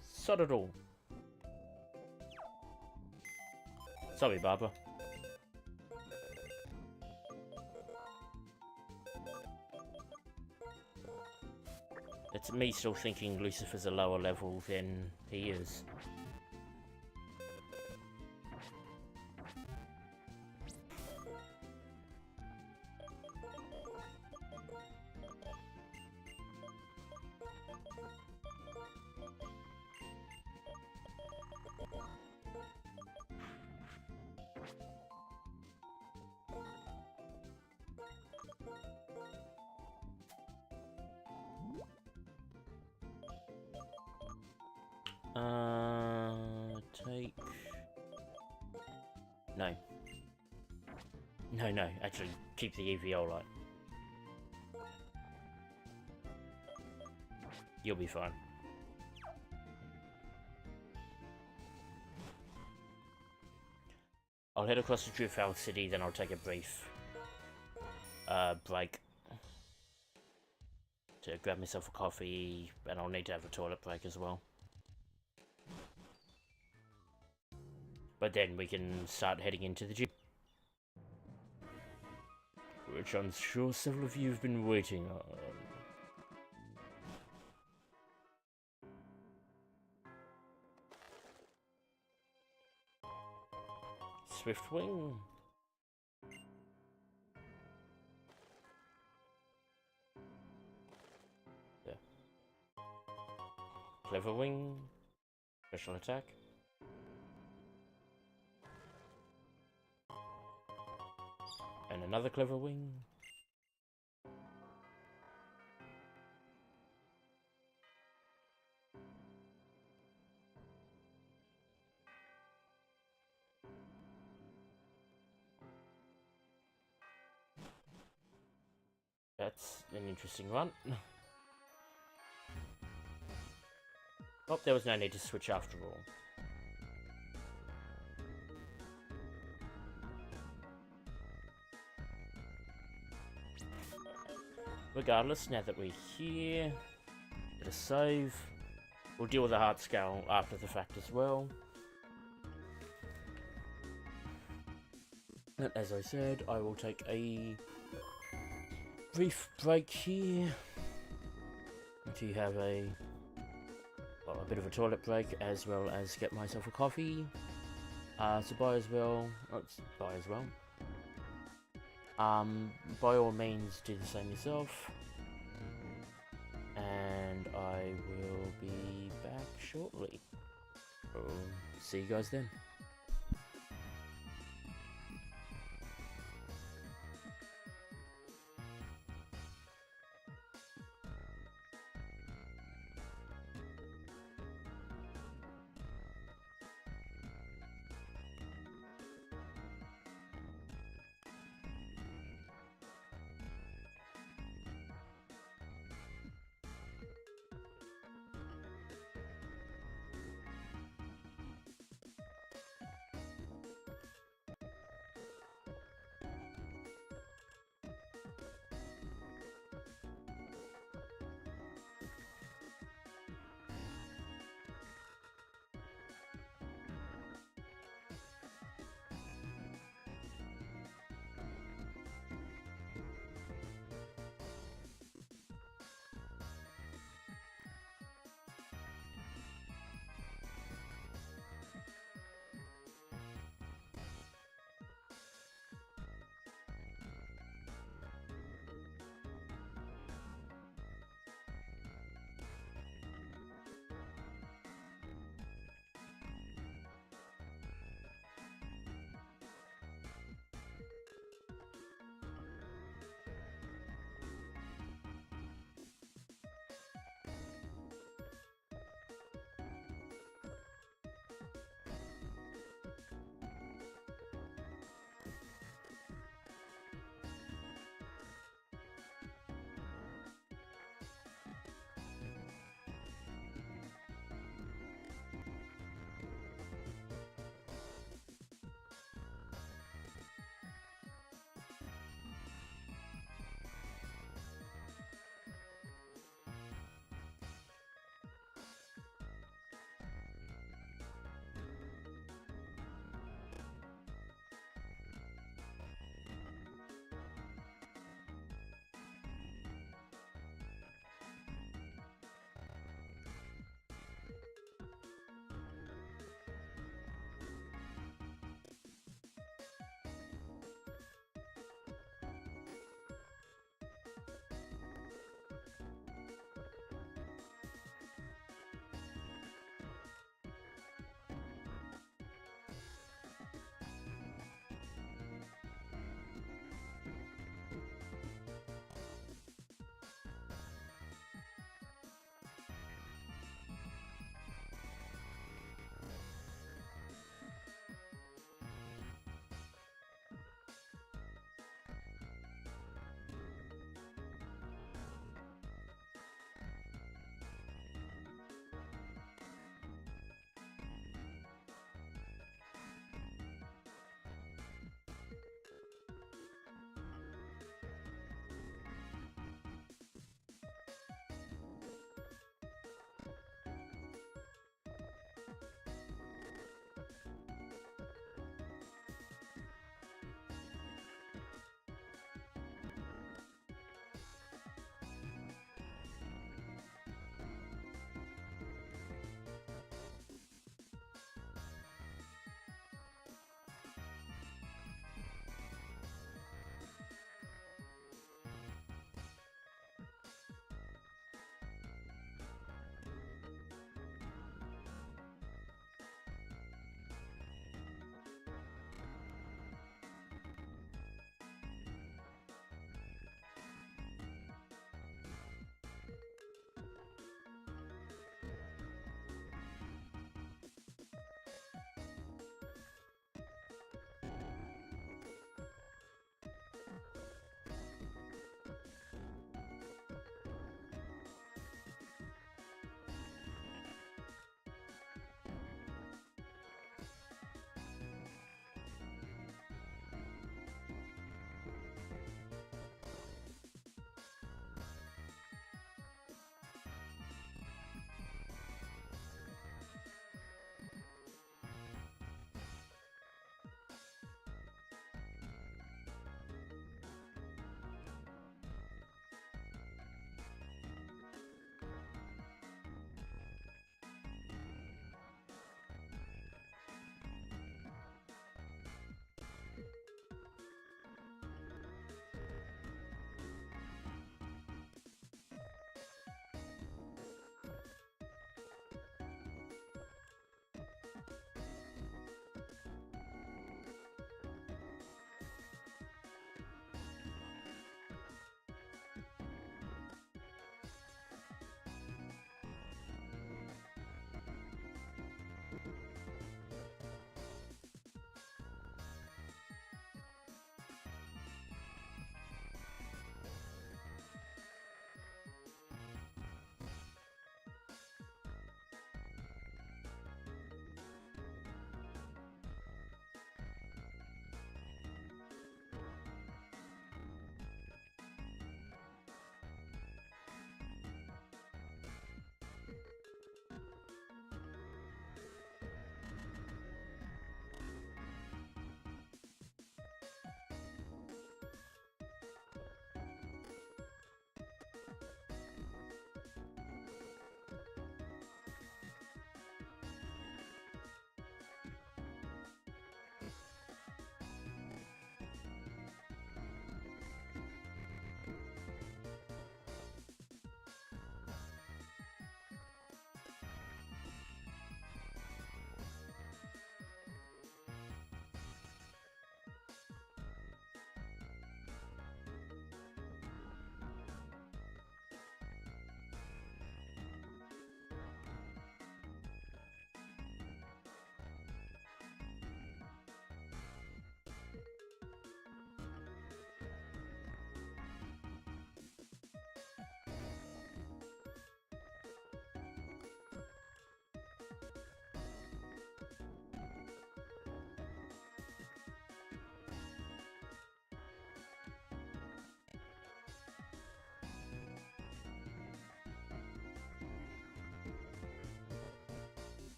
Sod it all. Sorry, Barbara. It's me still thinking Lucifer's a lower level than he is. Take... No. No, actually, keep the EVO light. You'll be fine. I'll head across to Driftveil City, then I'll take a brief break to grab myself a coffee, and I'll need to have a toilet break as well. But then we can start heading into the gym, which I'm sure several of you have been waiting on. Swiftwing. Yeah. Clever Wing. Special attack. And another Clever Wing. That's an interesting one. Oh, there was no need to switch after all. Regardless, now that we're here, get a save. We'll deal with the heart scale after the fact as well. And as I said, I will take a brief break here to have a bit of a toilet break, as well as get myself a coffee. To buy as well. By all means, do the same yourself. And I will be back shortly. So, see you guys then.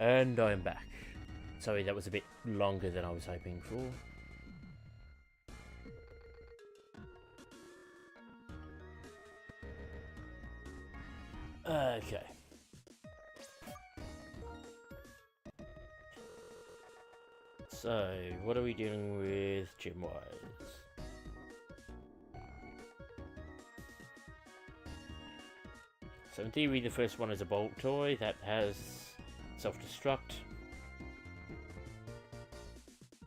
And I'm back. Sorry, that was a bit longer than I was hoping for. Okay. So, what are we dealing with gym-wise? So in theory, the first one is a bolt toy that has self-destruct.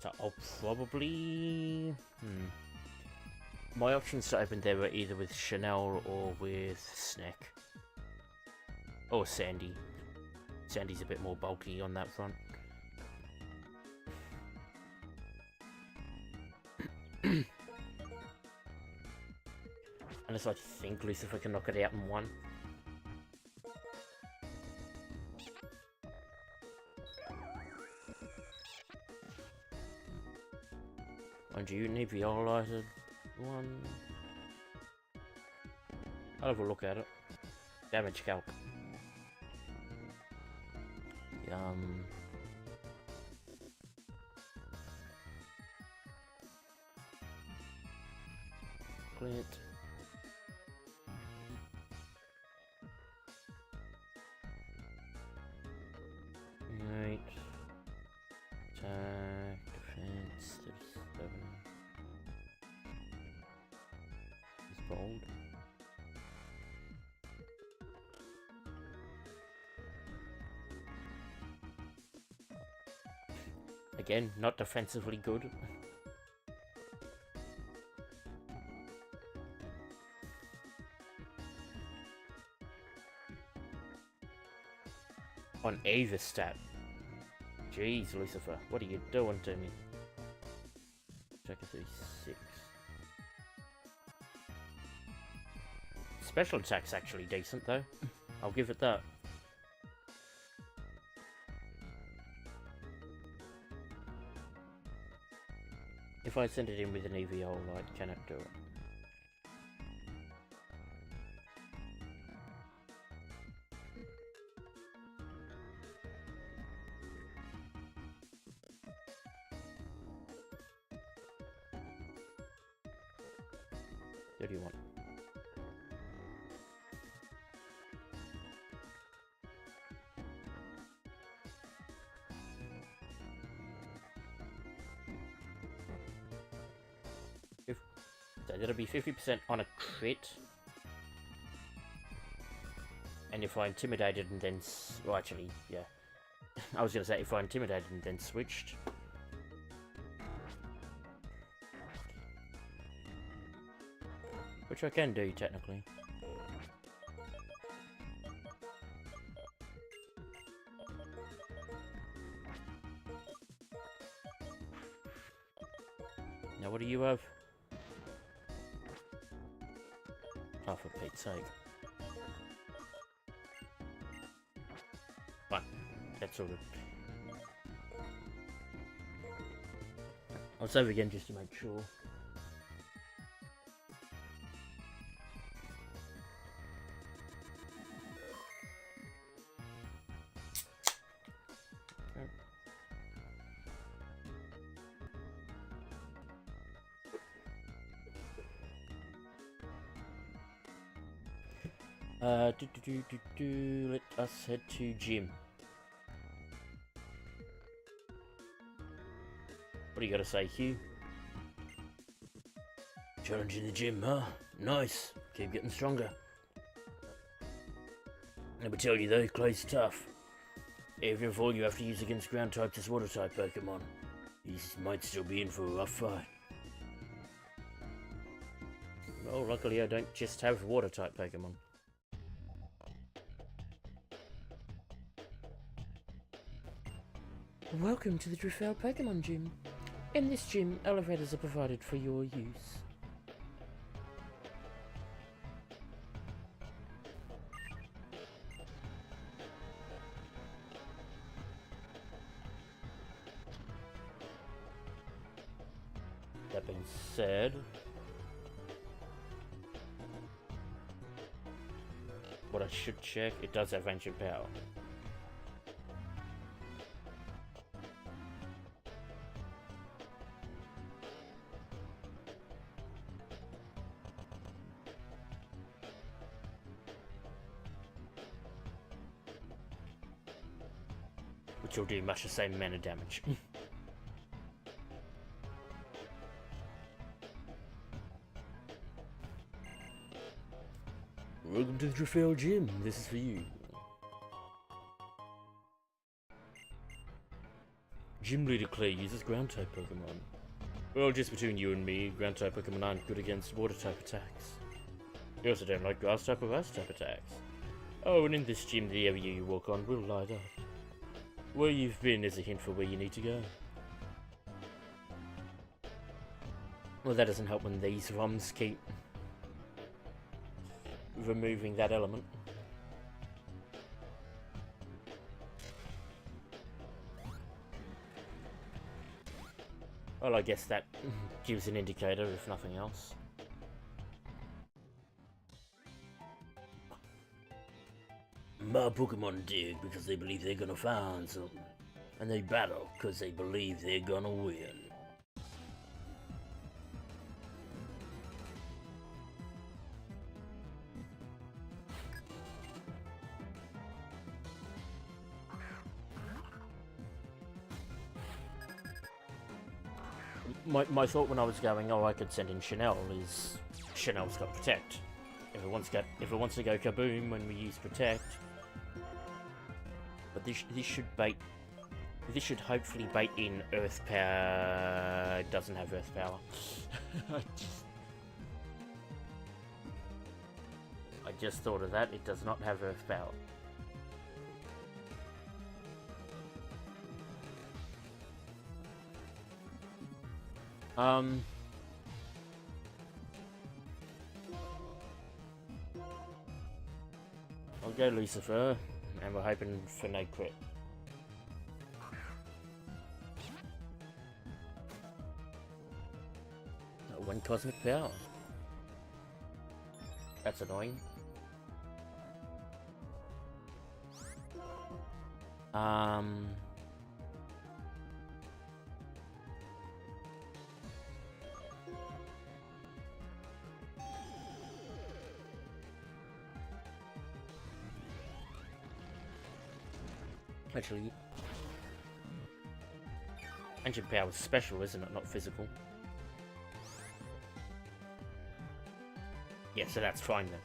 So I'll probably... My options to open there were either with Chanel or with Snack. Or Sandy. Sandy's a bit more bulky on that front. Unless I think Lucifer can knock it out in one. And you need the highlighted one. I'll have a look at it. Damage calc. Yum. Clint. Right. Attack, defense, 37. He's bold. Again, not defensively good. On Ava stat. Jeez, Lucifer, what are you doing to me? Check a 36. Special attack's actually decent though. I'll give it that. If I send it in with an EVO light, can it do it? What do you want? So that'll be 50% on a crit. And if I intimidated and then... well, actually, yeah. I was going to say if I intimidated and then switched. Which I can do, technically. Now what do you have? Oh, for Pete's sake. Fine. That's all good. I'll save again just to make sure. Let us head to gym. What do you got to say, Hugh? Challenge in the gym, huh? Nice. Keep getting stronger. Let me tell you though, Clay's tough. Even if all you have to use against ground type is water type Pokemon, he might still be in for a rough fight. Well, luckily I don't just have water type Pokemon. Welcome to the Driftveil Pokemon Gym. In this gym, elevators are provided for your use. That being said, what I should check, it does have ancient power. which will do much the same amount of damage. Welcome to the Driftveil Gym, this is for you. Gym Leader Clay uses ground type Pokemon. Well, just between you and me, ground type Pokemon aren't good against water type attacks. You also don't like grass type or ice type attacks. Oh, and in this gym, the area you walk on will light up. Where you've been is a hint for where you need to go. Well, that doesn't help when these ROMs keep removing that element. Well, I guess that gives an indicator, if nothing else. My Pokemon dig because they believe they're gonna find something. And they battle because they believe they're gonna win. My thought when I was going, oh, I could send in Chanel, is Chanel's got Protect. If it wants to go kaboom when we use Protect. But this should hopefully bait in Earth Power. It doesn't have Earth Power. I just thought of that. It does not have Earth Power. I'll go Lucifer, and we're hoping for no crit. One cosmic power. That's annoying. Actually, Ancient Power is special, isn't it? Not physical. Yeah, so that's fine then.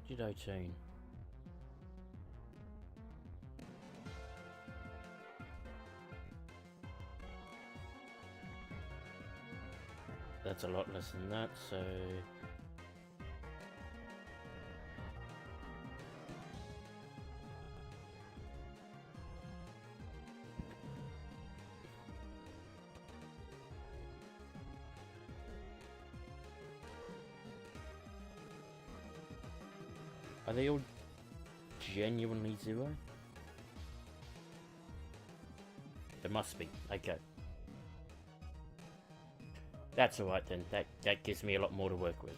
Did I chain? That's a lot less than that, so are they all genuinely 0? There must be. Okay. That's alright then. That gives me a lot more to work with.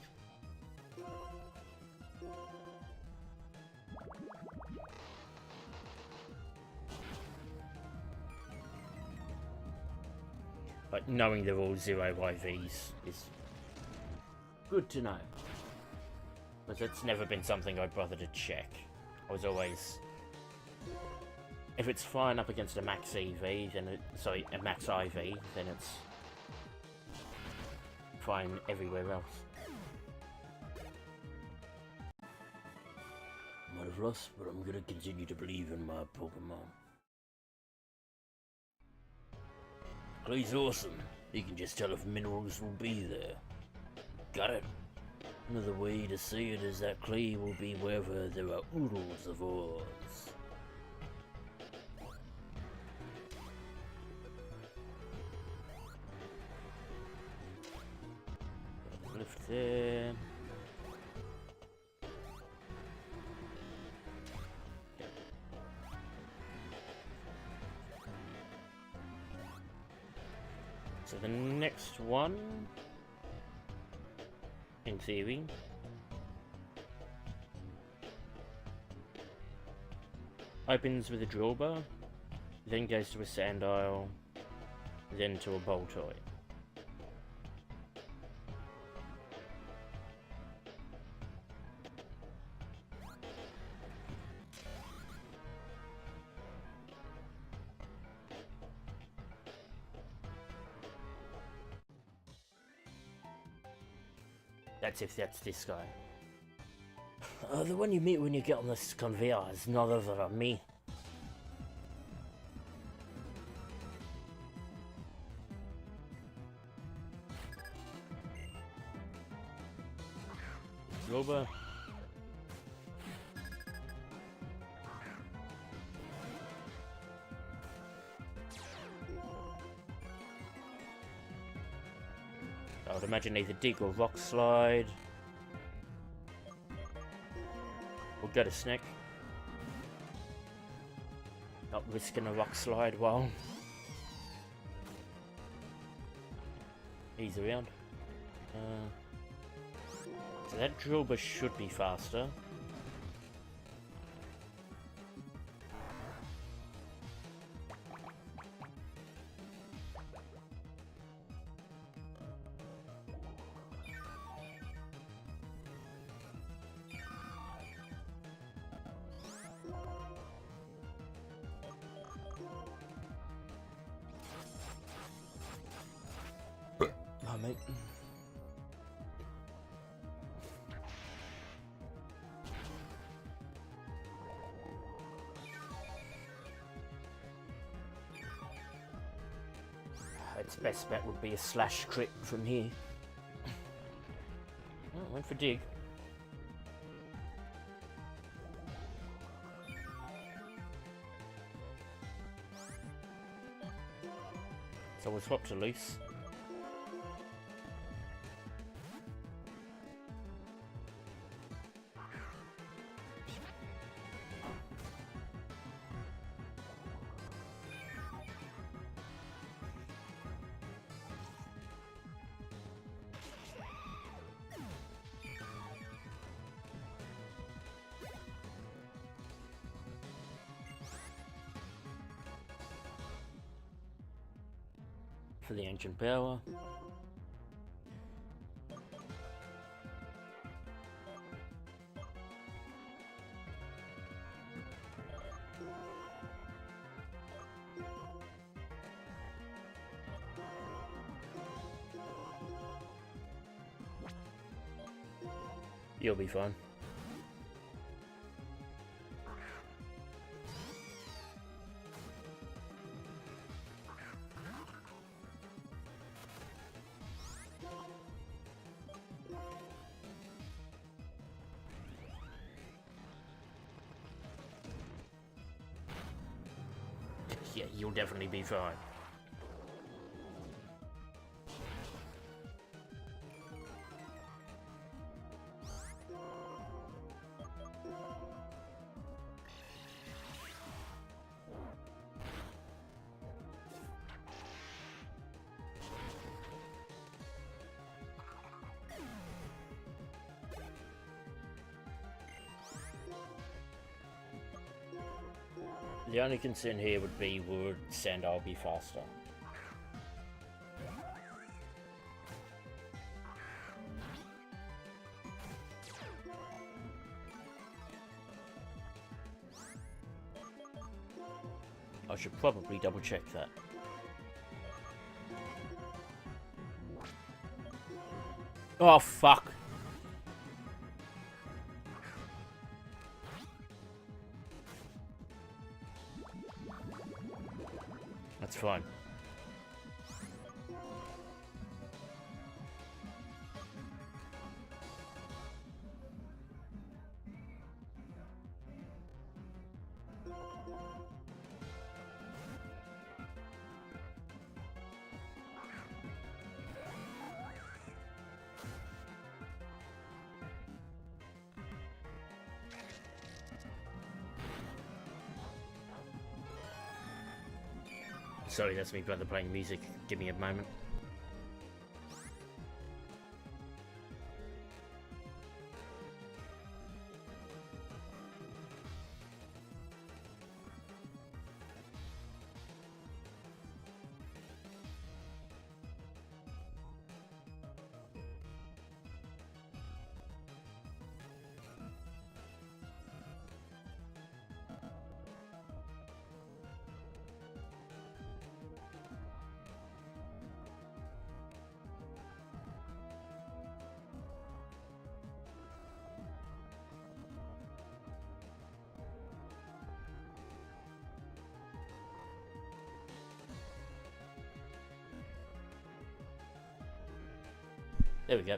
But knowing they're all 0 IVs is good to know. Because it's never been something I'd bother to check. I was always... If it's fine up against a max EV, then a max IV, then it's fine everywhere else. Might have lost, but I'm gonna continue to believe in my Pokemon. Clay's awesome. You can just tell if minerals will be there. Got it? Another way to see it is that clay will be wherever there are oodles of ores. Lift there. So the next one, in theory, opens with a drill bar, then goes to a sand aisle, then to a bowl toy. That's if that's this guy. The one you meet when you get on this conveyor is none other than me. Roba. I would imagine either dig or rock slide. We'll go to snack. Not risking a rock slide while he's around. So that drill bus should be faster. Oh, mate. Its best bet would be a slash crit from here. Oh, went for dig. So we'll swap to loose. For the engine power. You'll be fine. Yeah, you'll definitely be fine. The only concern here would be, would Sandile be faster? I should probably double check that. Oh fuck! That's fine. Sorry, that's me brother playing music. Give me a moment. There we go.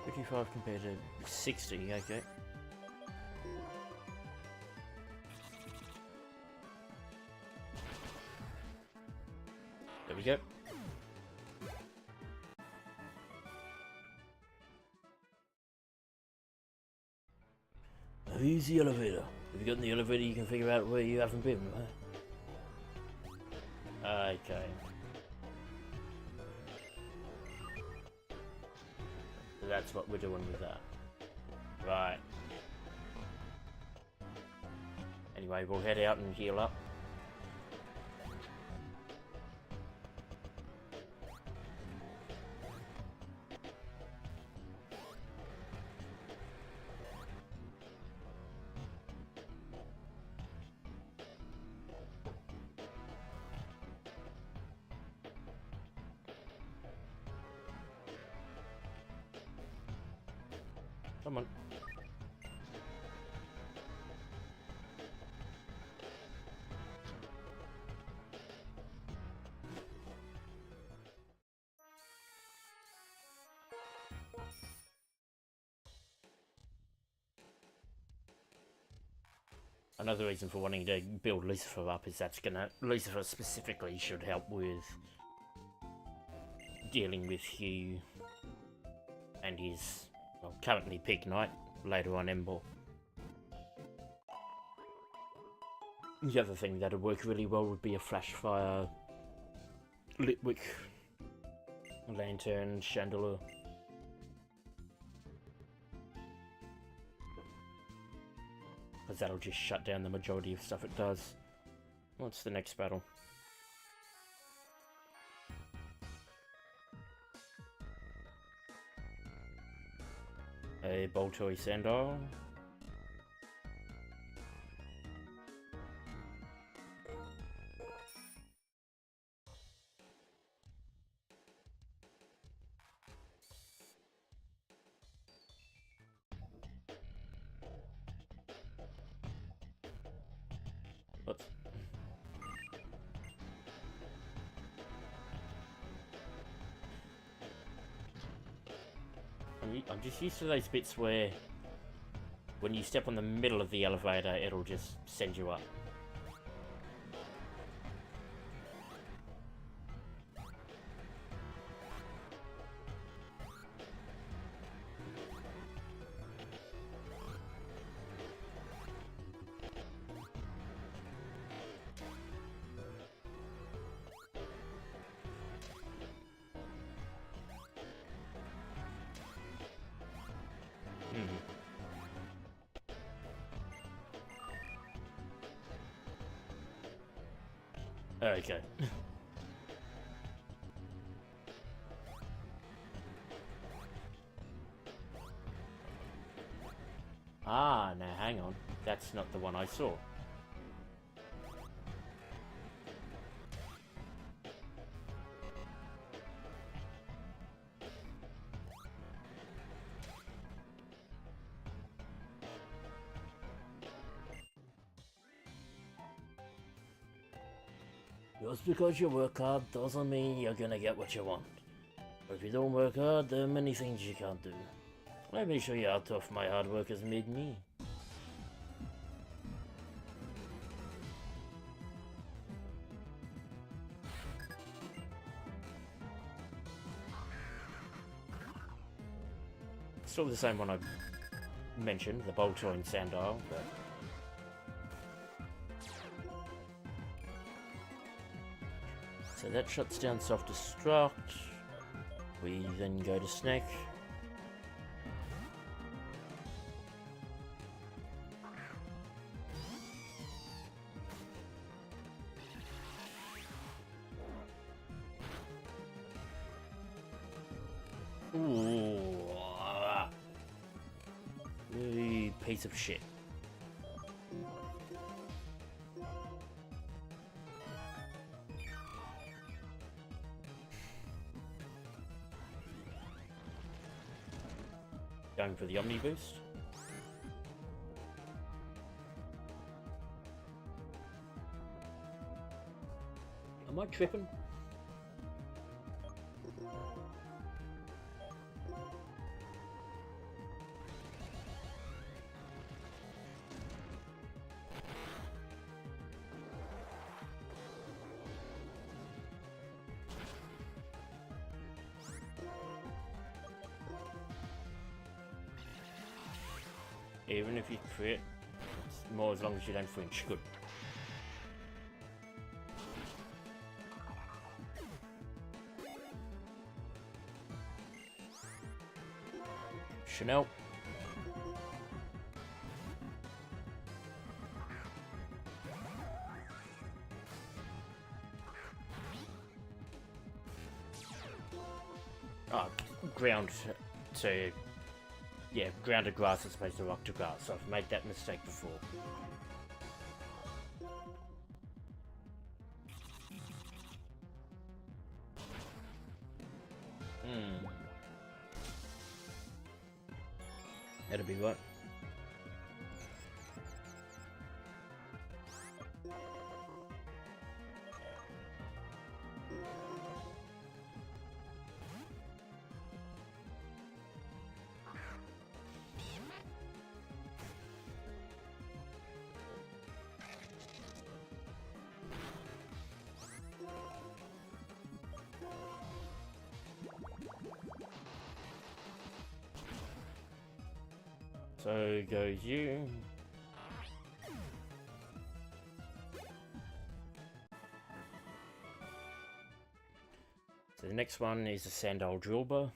$55 compared to 60, okay. There we go. Now use the elevator. If you got in the elevator, you can figure out where you haven't been, right? Okay. So that's what we're doing with that. Right. Anyway, we'll head out and heal up. Come on. Another reason for wanting to build Lucifer up is Lucifer specifically should help with dealing with Hugh and his, well, currently Pig Knight, later on Ember. The other thing that'd work really well would be a flash fire, Litwick, lantern, chandelier. Because that'll just shut down the majority of stuff it does. What's the next battle? A Boltoy Sandal. Whoops. I'm just used to those bits where when you step on the middle of the elevator, it'll just send you up. Okay. Ah, now hang on. That's not the one I saw. Just because you work hard doesn't mean you're gonna get what you want. But if you don't work hard, there are many things you can't do. Let me show you how tough my hard work has made me. Still the same one I mentioned, the Boltoy Sandal, but... So that shuts down self-destruct. We then go to Snake. Ooh. You piece of shit. Going for the Omni Boost. Am I tripping? Even if you crit, it's more as long as you don't flinch. Good. Chanel. Oh, ground to... Yeah, ground to grass as opposed to rock to grass. So I've made that mistake before. That'll be right. So goes you. So the next one is a Sandal Drillbar.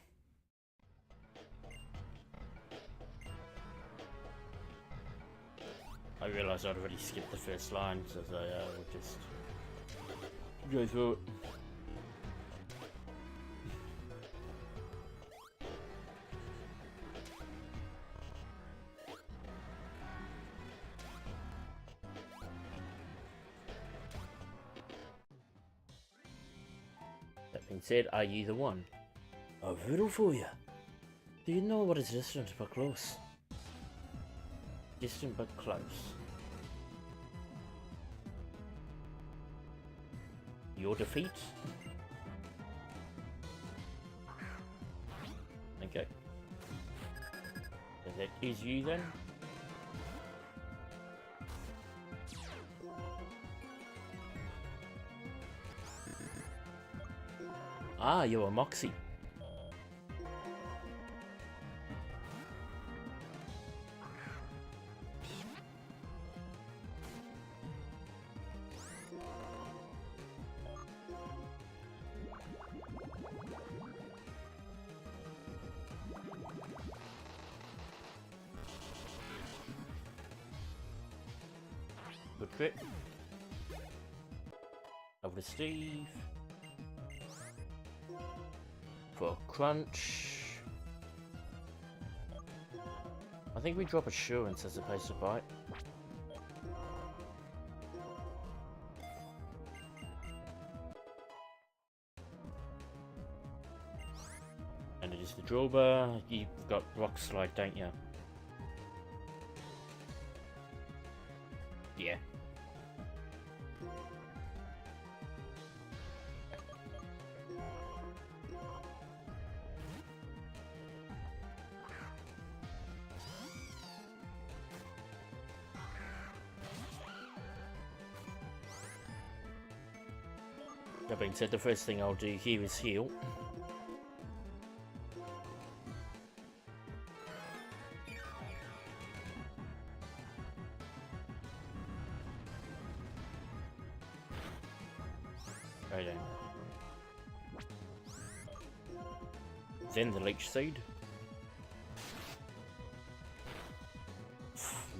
I realised I'd already skipped the first line, so I will just go through it. That being said, are you the one? A riddle for you. Do you know what is distant but close? Distant but close. Your defeat? Okay. So that is you then? Ah, you're a Moxie. Good crit. Over to Steve. For crunch. I think we drop assurance as opposed to bite. And it is the drawbar. You've got rock slide, don't you? Yeah. That being said, the first thing I'll do here is heal. Right then. Then the leech seed.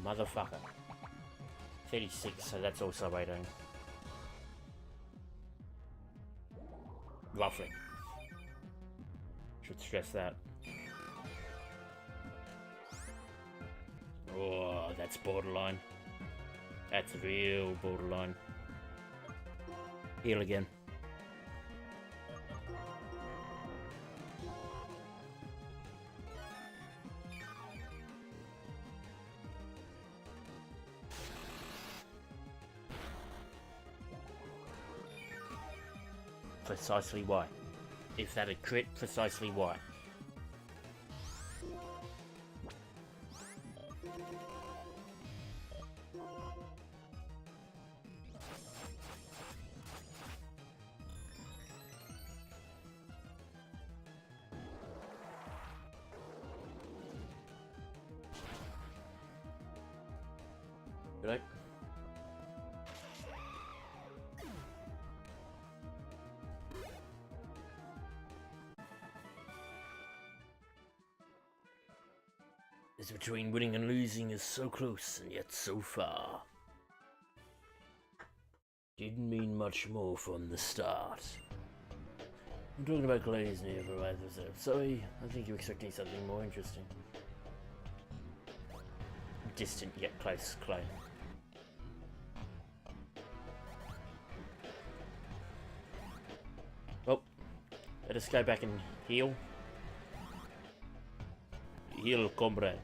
Motherfucker. 36, so that's also waiting. Roughly. Should stress that. Oh, that's borderline. That's real borderline. Heal again. Precisely why? If that had crit, precisely why? Right. This between winning and losing is so close and yet so far. Didn't mean much more from the start. I'm talking about Clay's near providers there. Sorry, I think you're expecting something more interesting. Distant yet close, Clay. Well, let us go back and heal. Heal, comrade.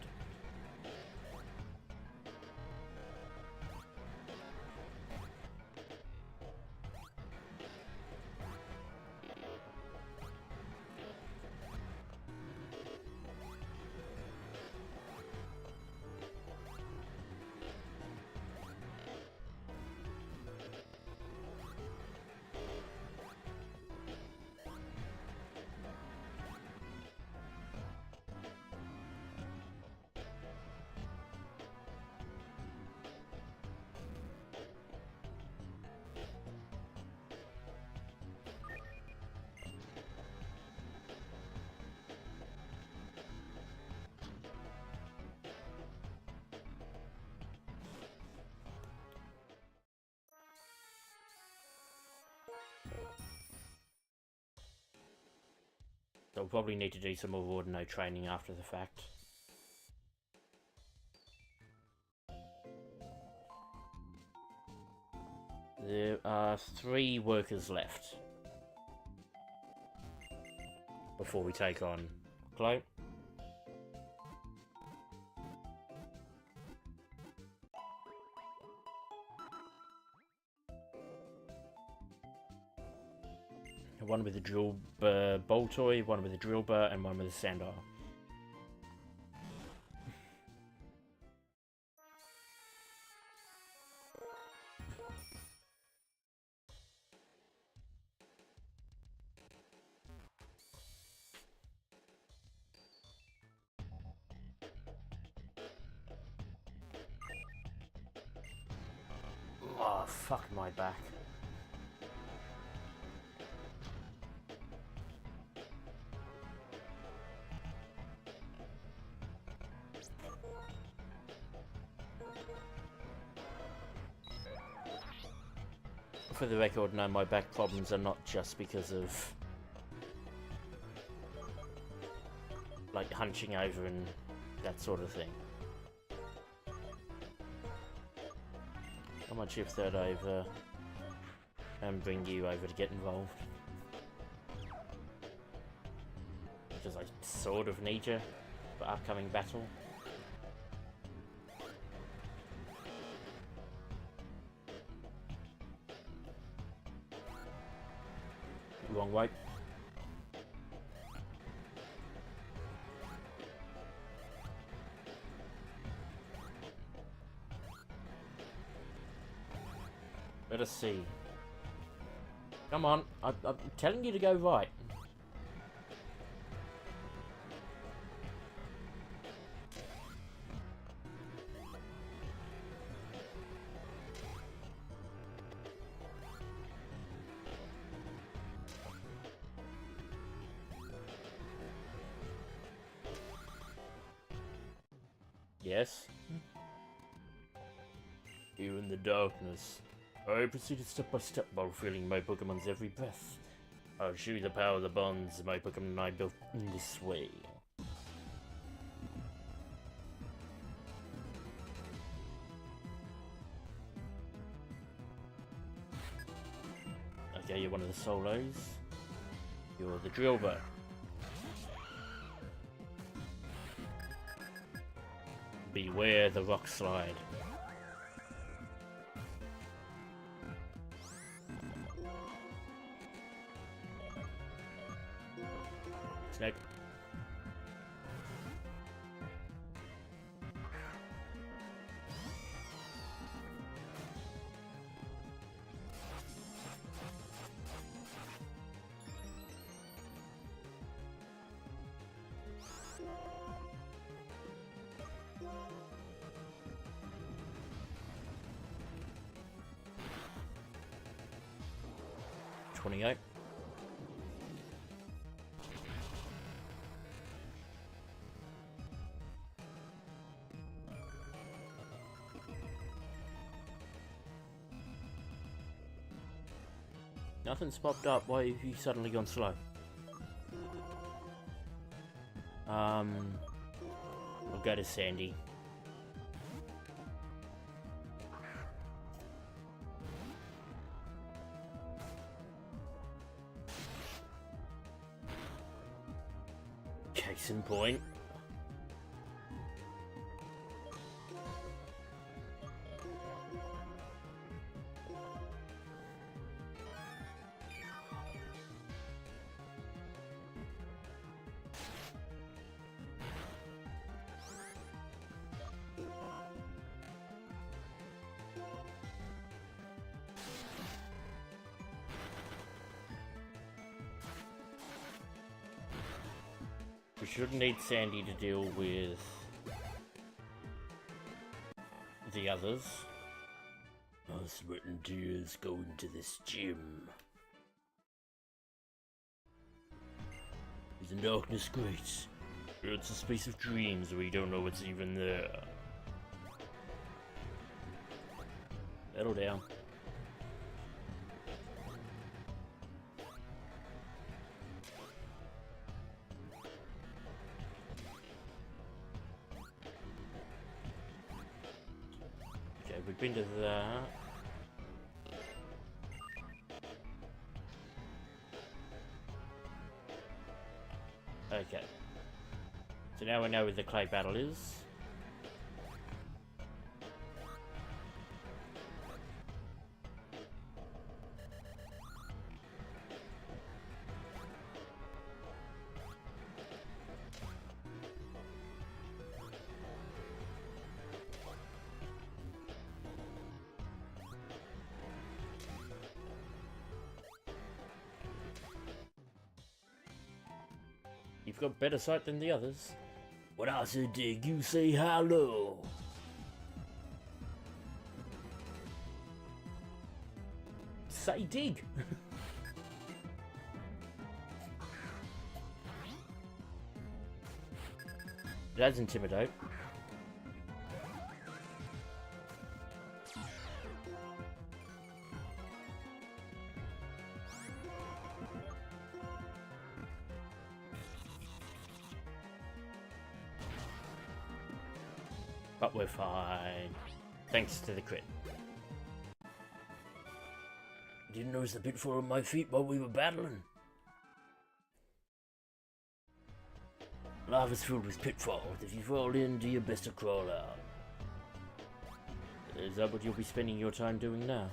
So we'll probably need to do some more Ordino training after the fact. There are 3 workers left before we take on Chloe. One with a drill bolt toy, one with a drill bar, and one with a sand arm. Oh, fuck my back. For the record, no, my back problems are not just because of like hunching over and that sort of thing. I might shift that over and bring you over to get involved. Because I sort of need you for upcoming battle. Wrong way. Let us see. Come on, I'm telling you to go right. Yes? Here in the darkness, I proceeded step by step while feeling my Pokemon's every breath. I'll show you the power of the bonds my Pokemon and I built in this way. Okay, you're one of the solos. You're the Drillbur. Beware the rock slide. Snake. $28. Nothing's popped up. Why have you suddenly gone slow? We'll go to Sandy. Case in point. We shouldn't need Sandy to deal with the others. I sweat and tears go into this gym. Isn't darkness great? It's a space of dreams where you don't know what's even there. Settle down. We've been to that. Okay. So now we know where the clay battle is. You've got better sight than the others. When I say dig, you say hello. Say dig. It does intimidate. But we're fine. Thanks to the crit. Didn't notice the pitfall on my feet while we were battling. Life is filled with pitfalls. If you fall in, do your best to crawl out. Is that what you'll be spending your time doing now?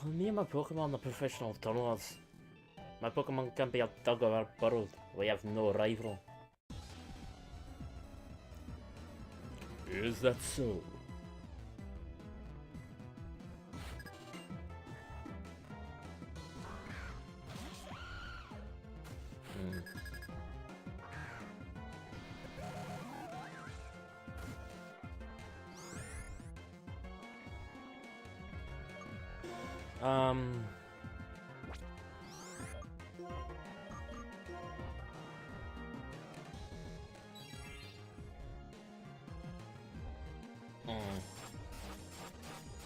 Well, me and my Pokemon are professional tunnelers. My Pokemon can be outdug or outburrowed. We have no rival. Is that so?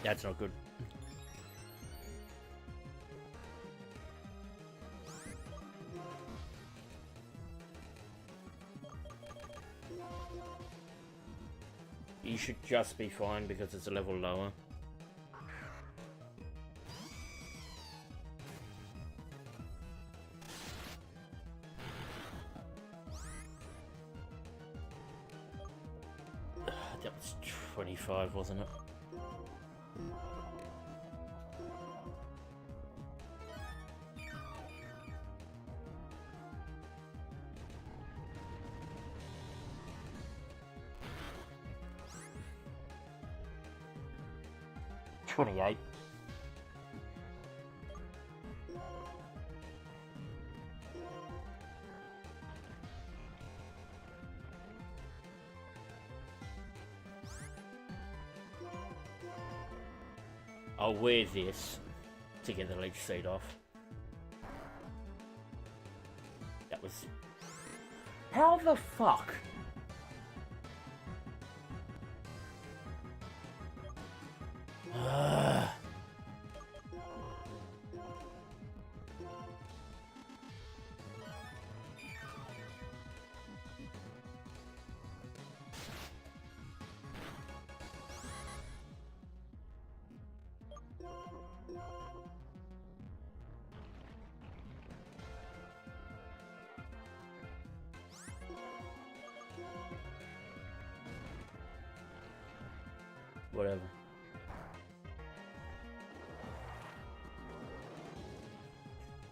That's not good. You should just be fine because it's a level lower. That was 25, wasn't it? $28. I'll wear this to get the leech seed off. That was... How the fuck? Whatever.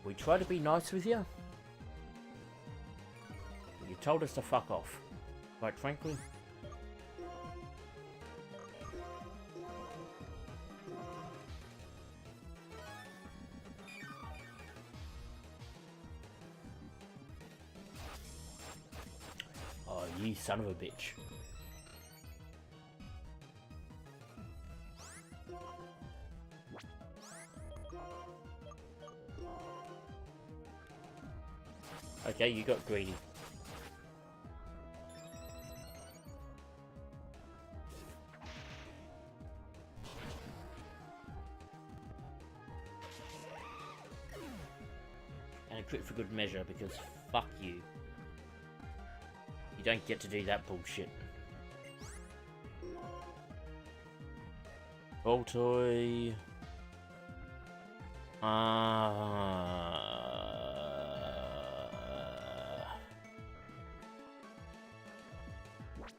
We try to be nice with you. You told us to fuck off. Quite frankly. Oh, you son of a bitch. Okay, you got greedy. And a crit for good measure, because fuck you. You don't get to do that bullshit. Voltoy.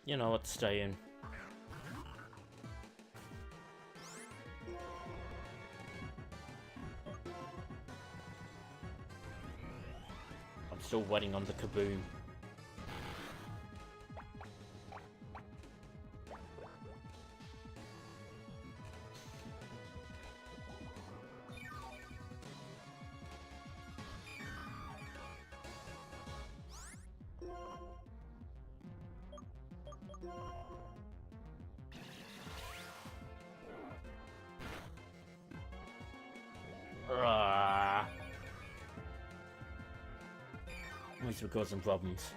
You know what, stay in. I'm still waiting on the kaboom. This will cause some problems.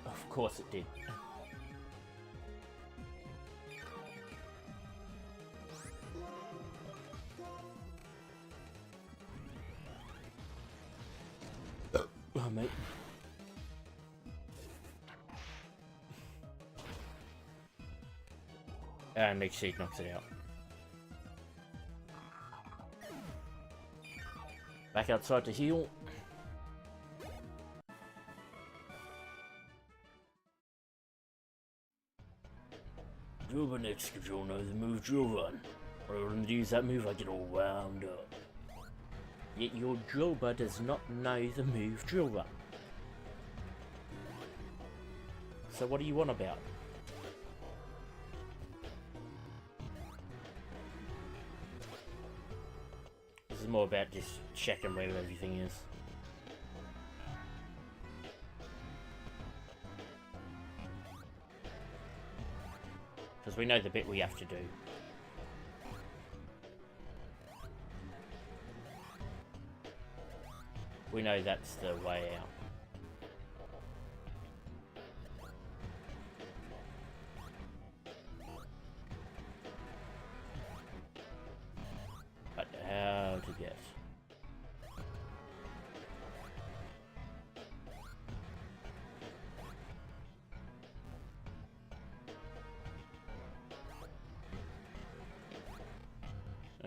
Of course it did. Oh, mate. And Leech Seed knocks it out. Back outside to heal. Drill next control knows the move drill run. When I want to use that move, I get all wound up. Yet your drillbur does not know the move drill run. So what do you want about? This is more about just checking where everything is. Because we know the bit we have to do. We know that's the way out. But how to get?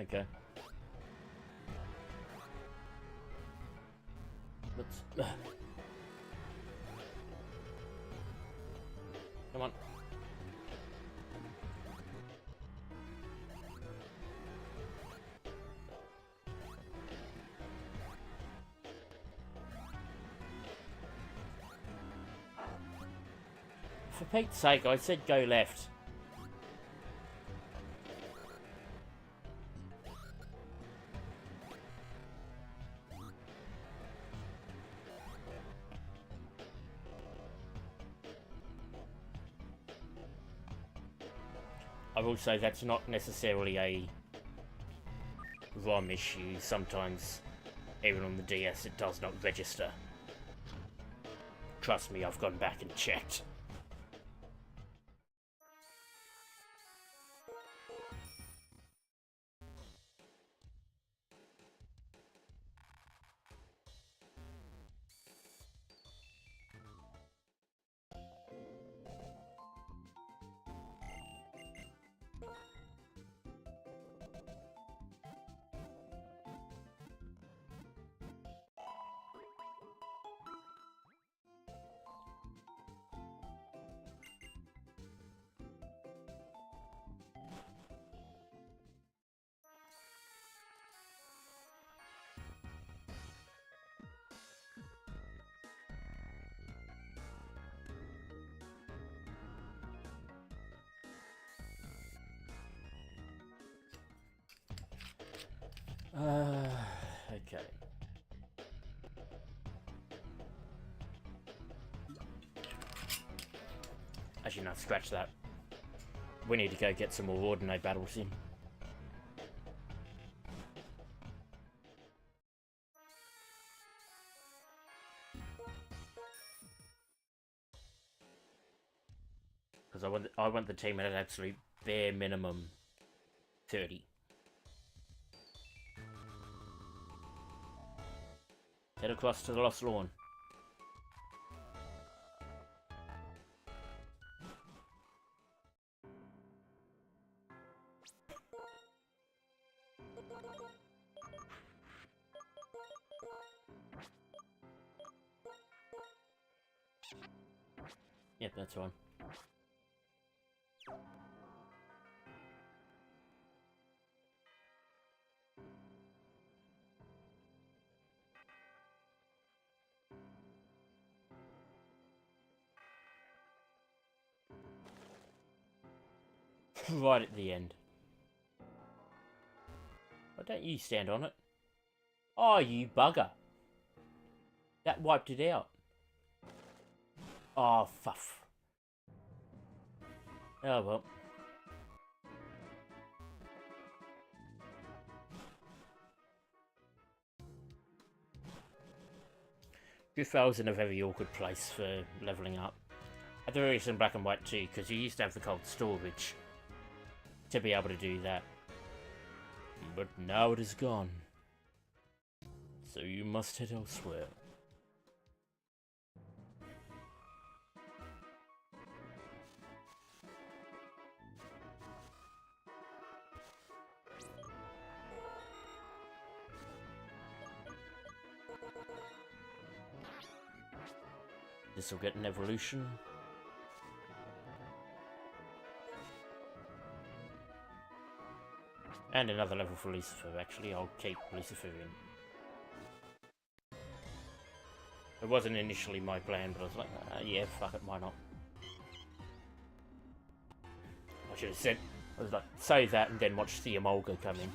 Okay. Let's... Come on. For Pete's sake, I said go left. I will say that's not necessarily a ROM issue. Sometimes, even on the DS, it does not register. Trust me, I've gone back and checked. Okay. Actually, no, scratch that. We need to go get some more Ordinate battles in. Because I want the team at an absolute bare minimum 30. Head across to the Lost Lawn. Yep, that's one. Right at the end. Why don't you stand on it? Oh, you bugger. That wiped it out. Oh, fuff. Oh, well. Driftveil's in a very awkward place for leveling up. At the very least in Black and White too, because you used to have the cold storage to be able to do that. But now it is gone. So you must head elsewhere. This will get an evolution. And another level for Lucifer, actually. I'll keep Lucifer in. It wasn't initially my plan, but I was like, yeah, fuck it, why not? I should have said, I was like, say that and then watch the Emolga come in.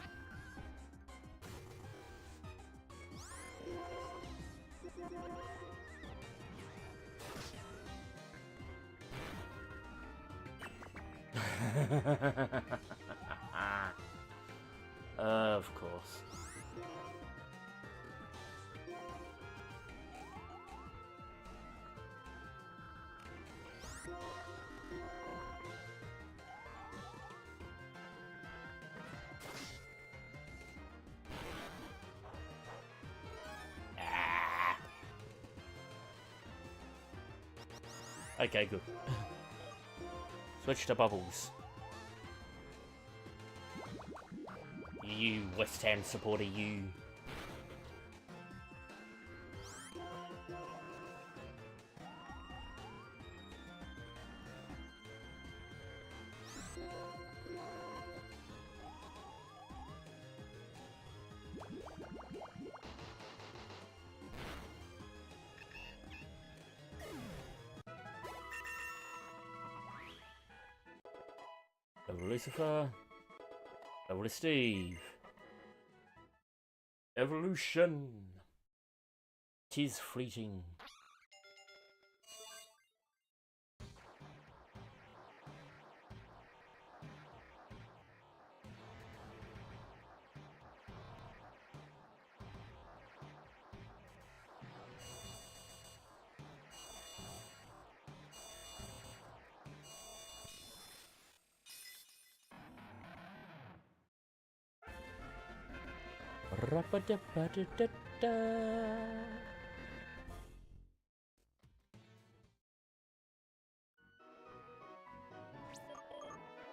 Of course. Okay, good. Switch to Bubbles. You West Ham supporter, you. Level Lucifer. Level Steve. Evolution. 'Tis fleeting. Ra-ba-da-ba-da-da-da.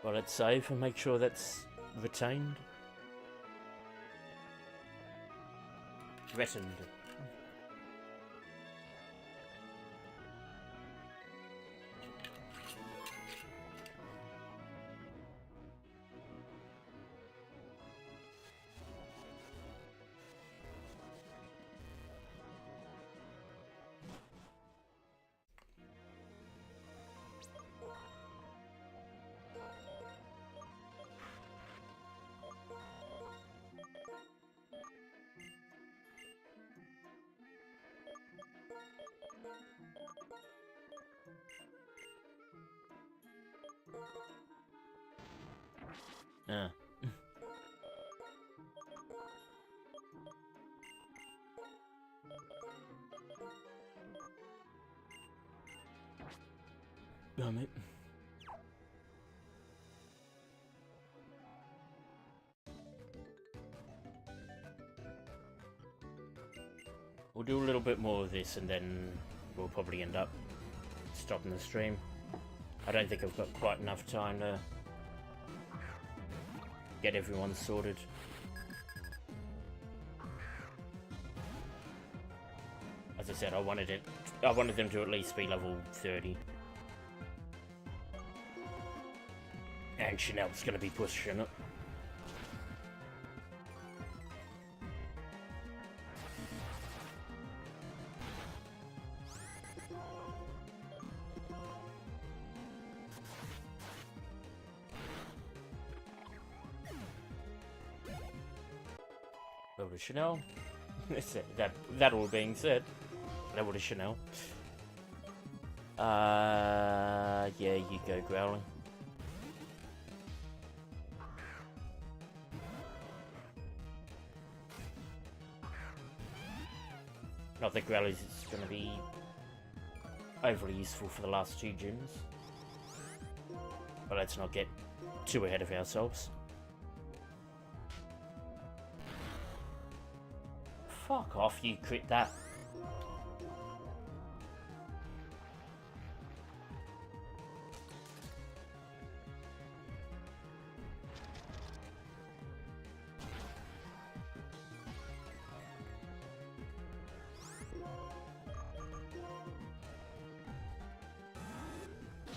Well, let's save and make sure that's retained. Threatened. Ah. Damn it. We'll do a little bit more of this and then we'll probably end up stopping the stream. I don't think I've got quite enough time to get everyone sorted. As I said, I wanted them to at least be level 30. And Chanel's gonna be pushing it. Over to Chanel. That all being said, over to Chanel. Yeah, you go growling. Not that Growlithe is going to be overly useful for the last two gyms. But let's not get too ahead of ourselves. Fuck off, you crit that.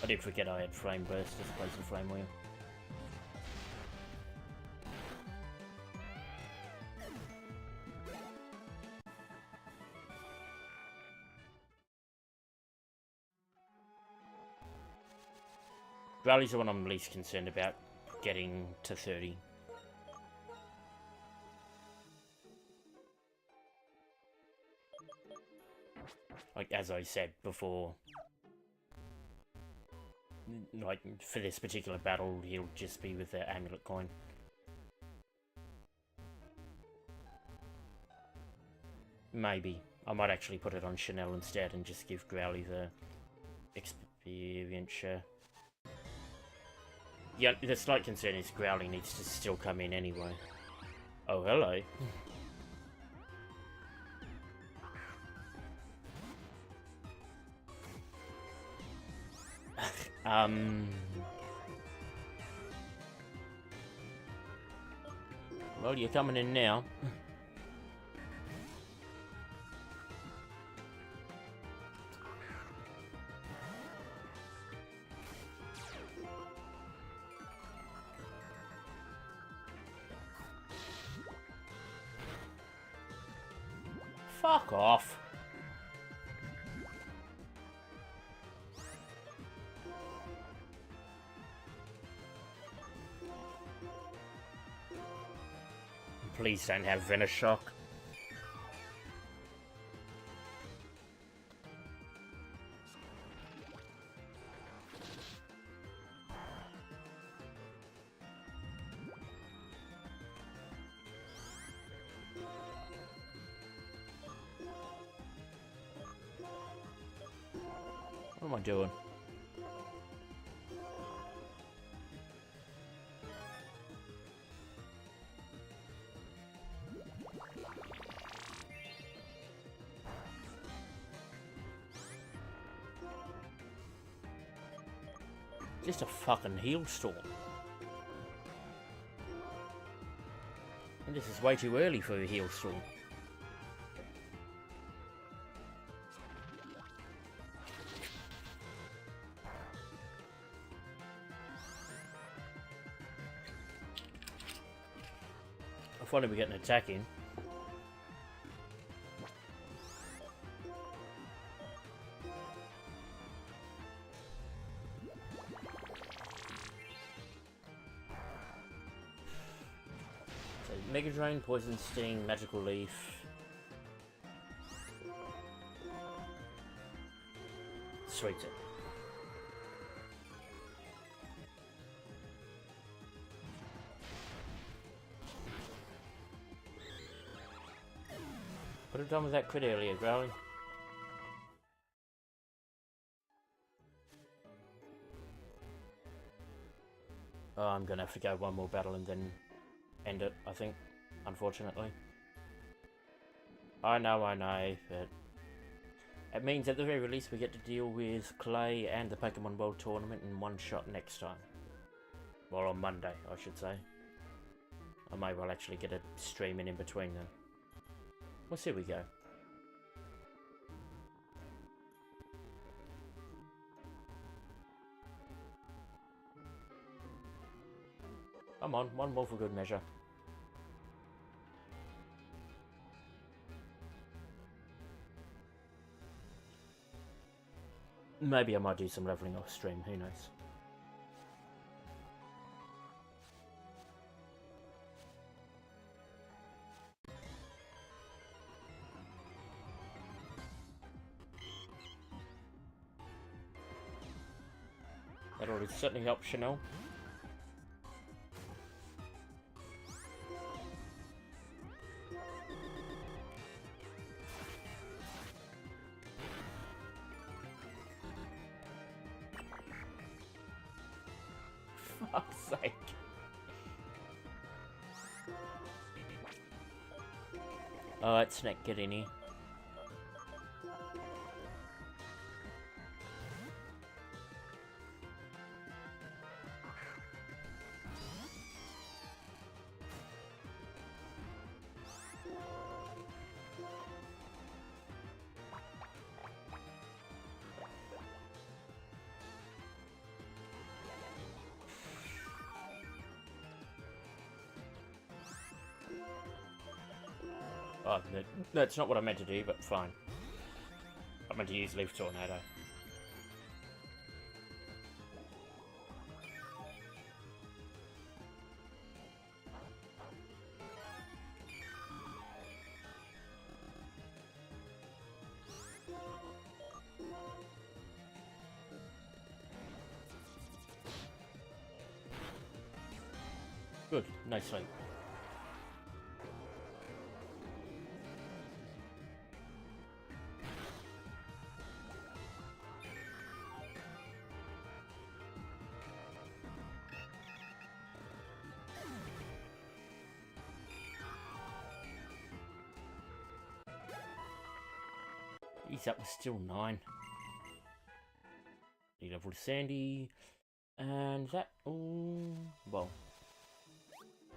I did forget I had Flame Burst as opposed to Flame Wheel. Rally's the one I'm least concerned about getting to 30. Like, as I said before, like, for this particular battle, he'll just be with the amulet coin. Maybe. I might actually put it on Chanel instead and just give Growlithe the experience share. Yeah, the slight concern is Growlithe needs to still come in anyway. Oh, hello. Well, you're coming in now. Fuck off. Please don't have Venoshock. What am I doing? Just a fucking hailstorm. And this is way too early for a hailstorm. I finally we get an attack in. Mega Drain, Poison Sting, Magical Leaf. Sweet. Could have done with that crit earlier, Growly. Oh, I'm gonna have to go one more battle and then end it, I think, unfortunately. I know, but it means at the very least we get to deal with Clay and the Pokemon World Tournament in one shot next time. Well, on Monday, I should say. I may well actually get a stream in between then. Well, here we go. Come on, one more for good measure. Maybe I might do some leveling off stream, who knows. That'll certainly help Chanel. Fuck's sake. Alright, Snack, get in here. Oh, that's not what I meant to do, but fine. I meant to use Leaf Tornado. Good, nice sleep. He's up to still 9. He leveled Sandy. And that all... well,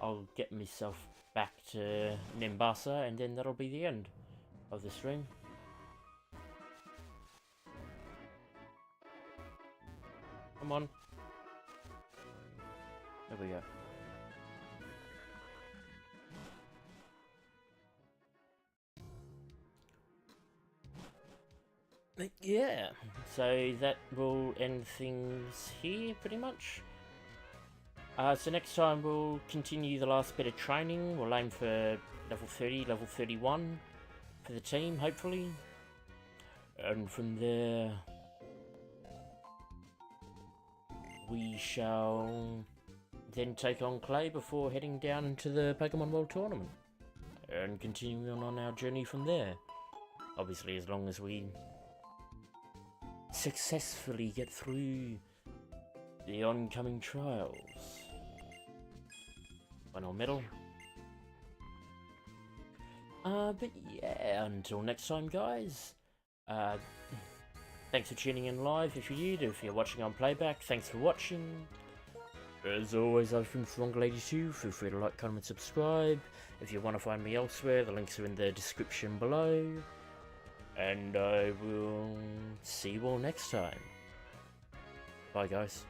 I'll get myself back to Nimbasa and then that'll be the end of the stream. Come on. There we go. Yeah, so that will end things here, pretty much. So next time we'll continue the last bit of training. We'll aim for level 30, level 31 for the team, hopefully. And from there, we shall then take on Clay before heading down into the Pokemon World Tournament. And continuing on our journey from there. Obviously, as long as we successfully get through the oncoming trials. Final medal. But yeah, until next time, guys. Thanks for tuning in live if you did. If you're watching on playback, thanks for watching. As always, I've been Lady2. Feel free to like, comment, subscribe. If you want to find me elsewhere, the links are in the description below. And I will see you all next time. Bye, guys.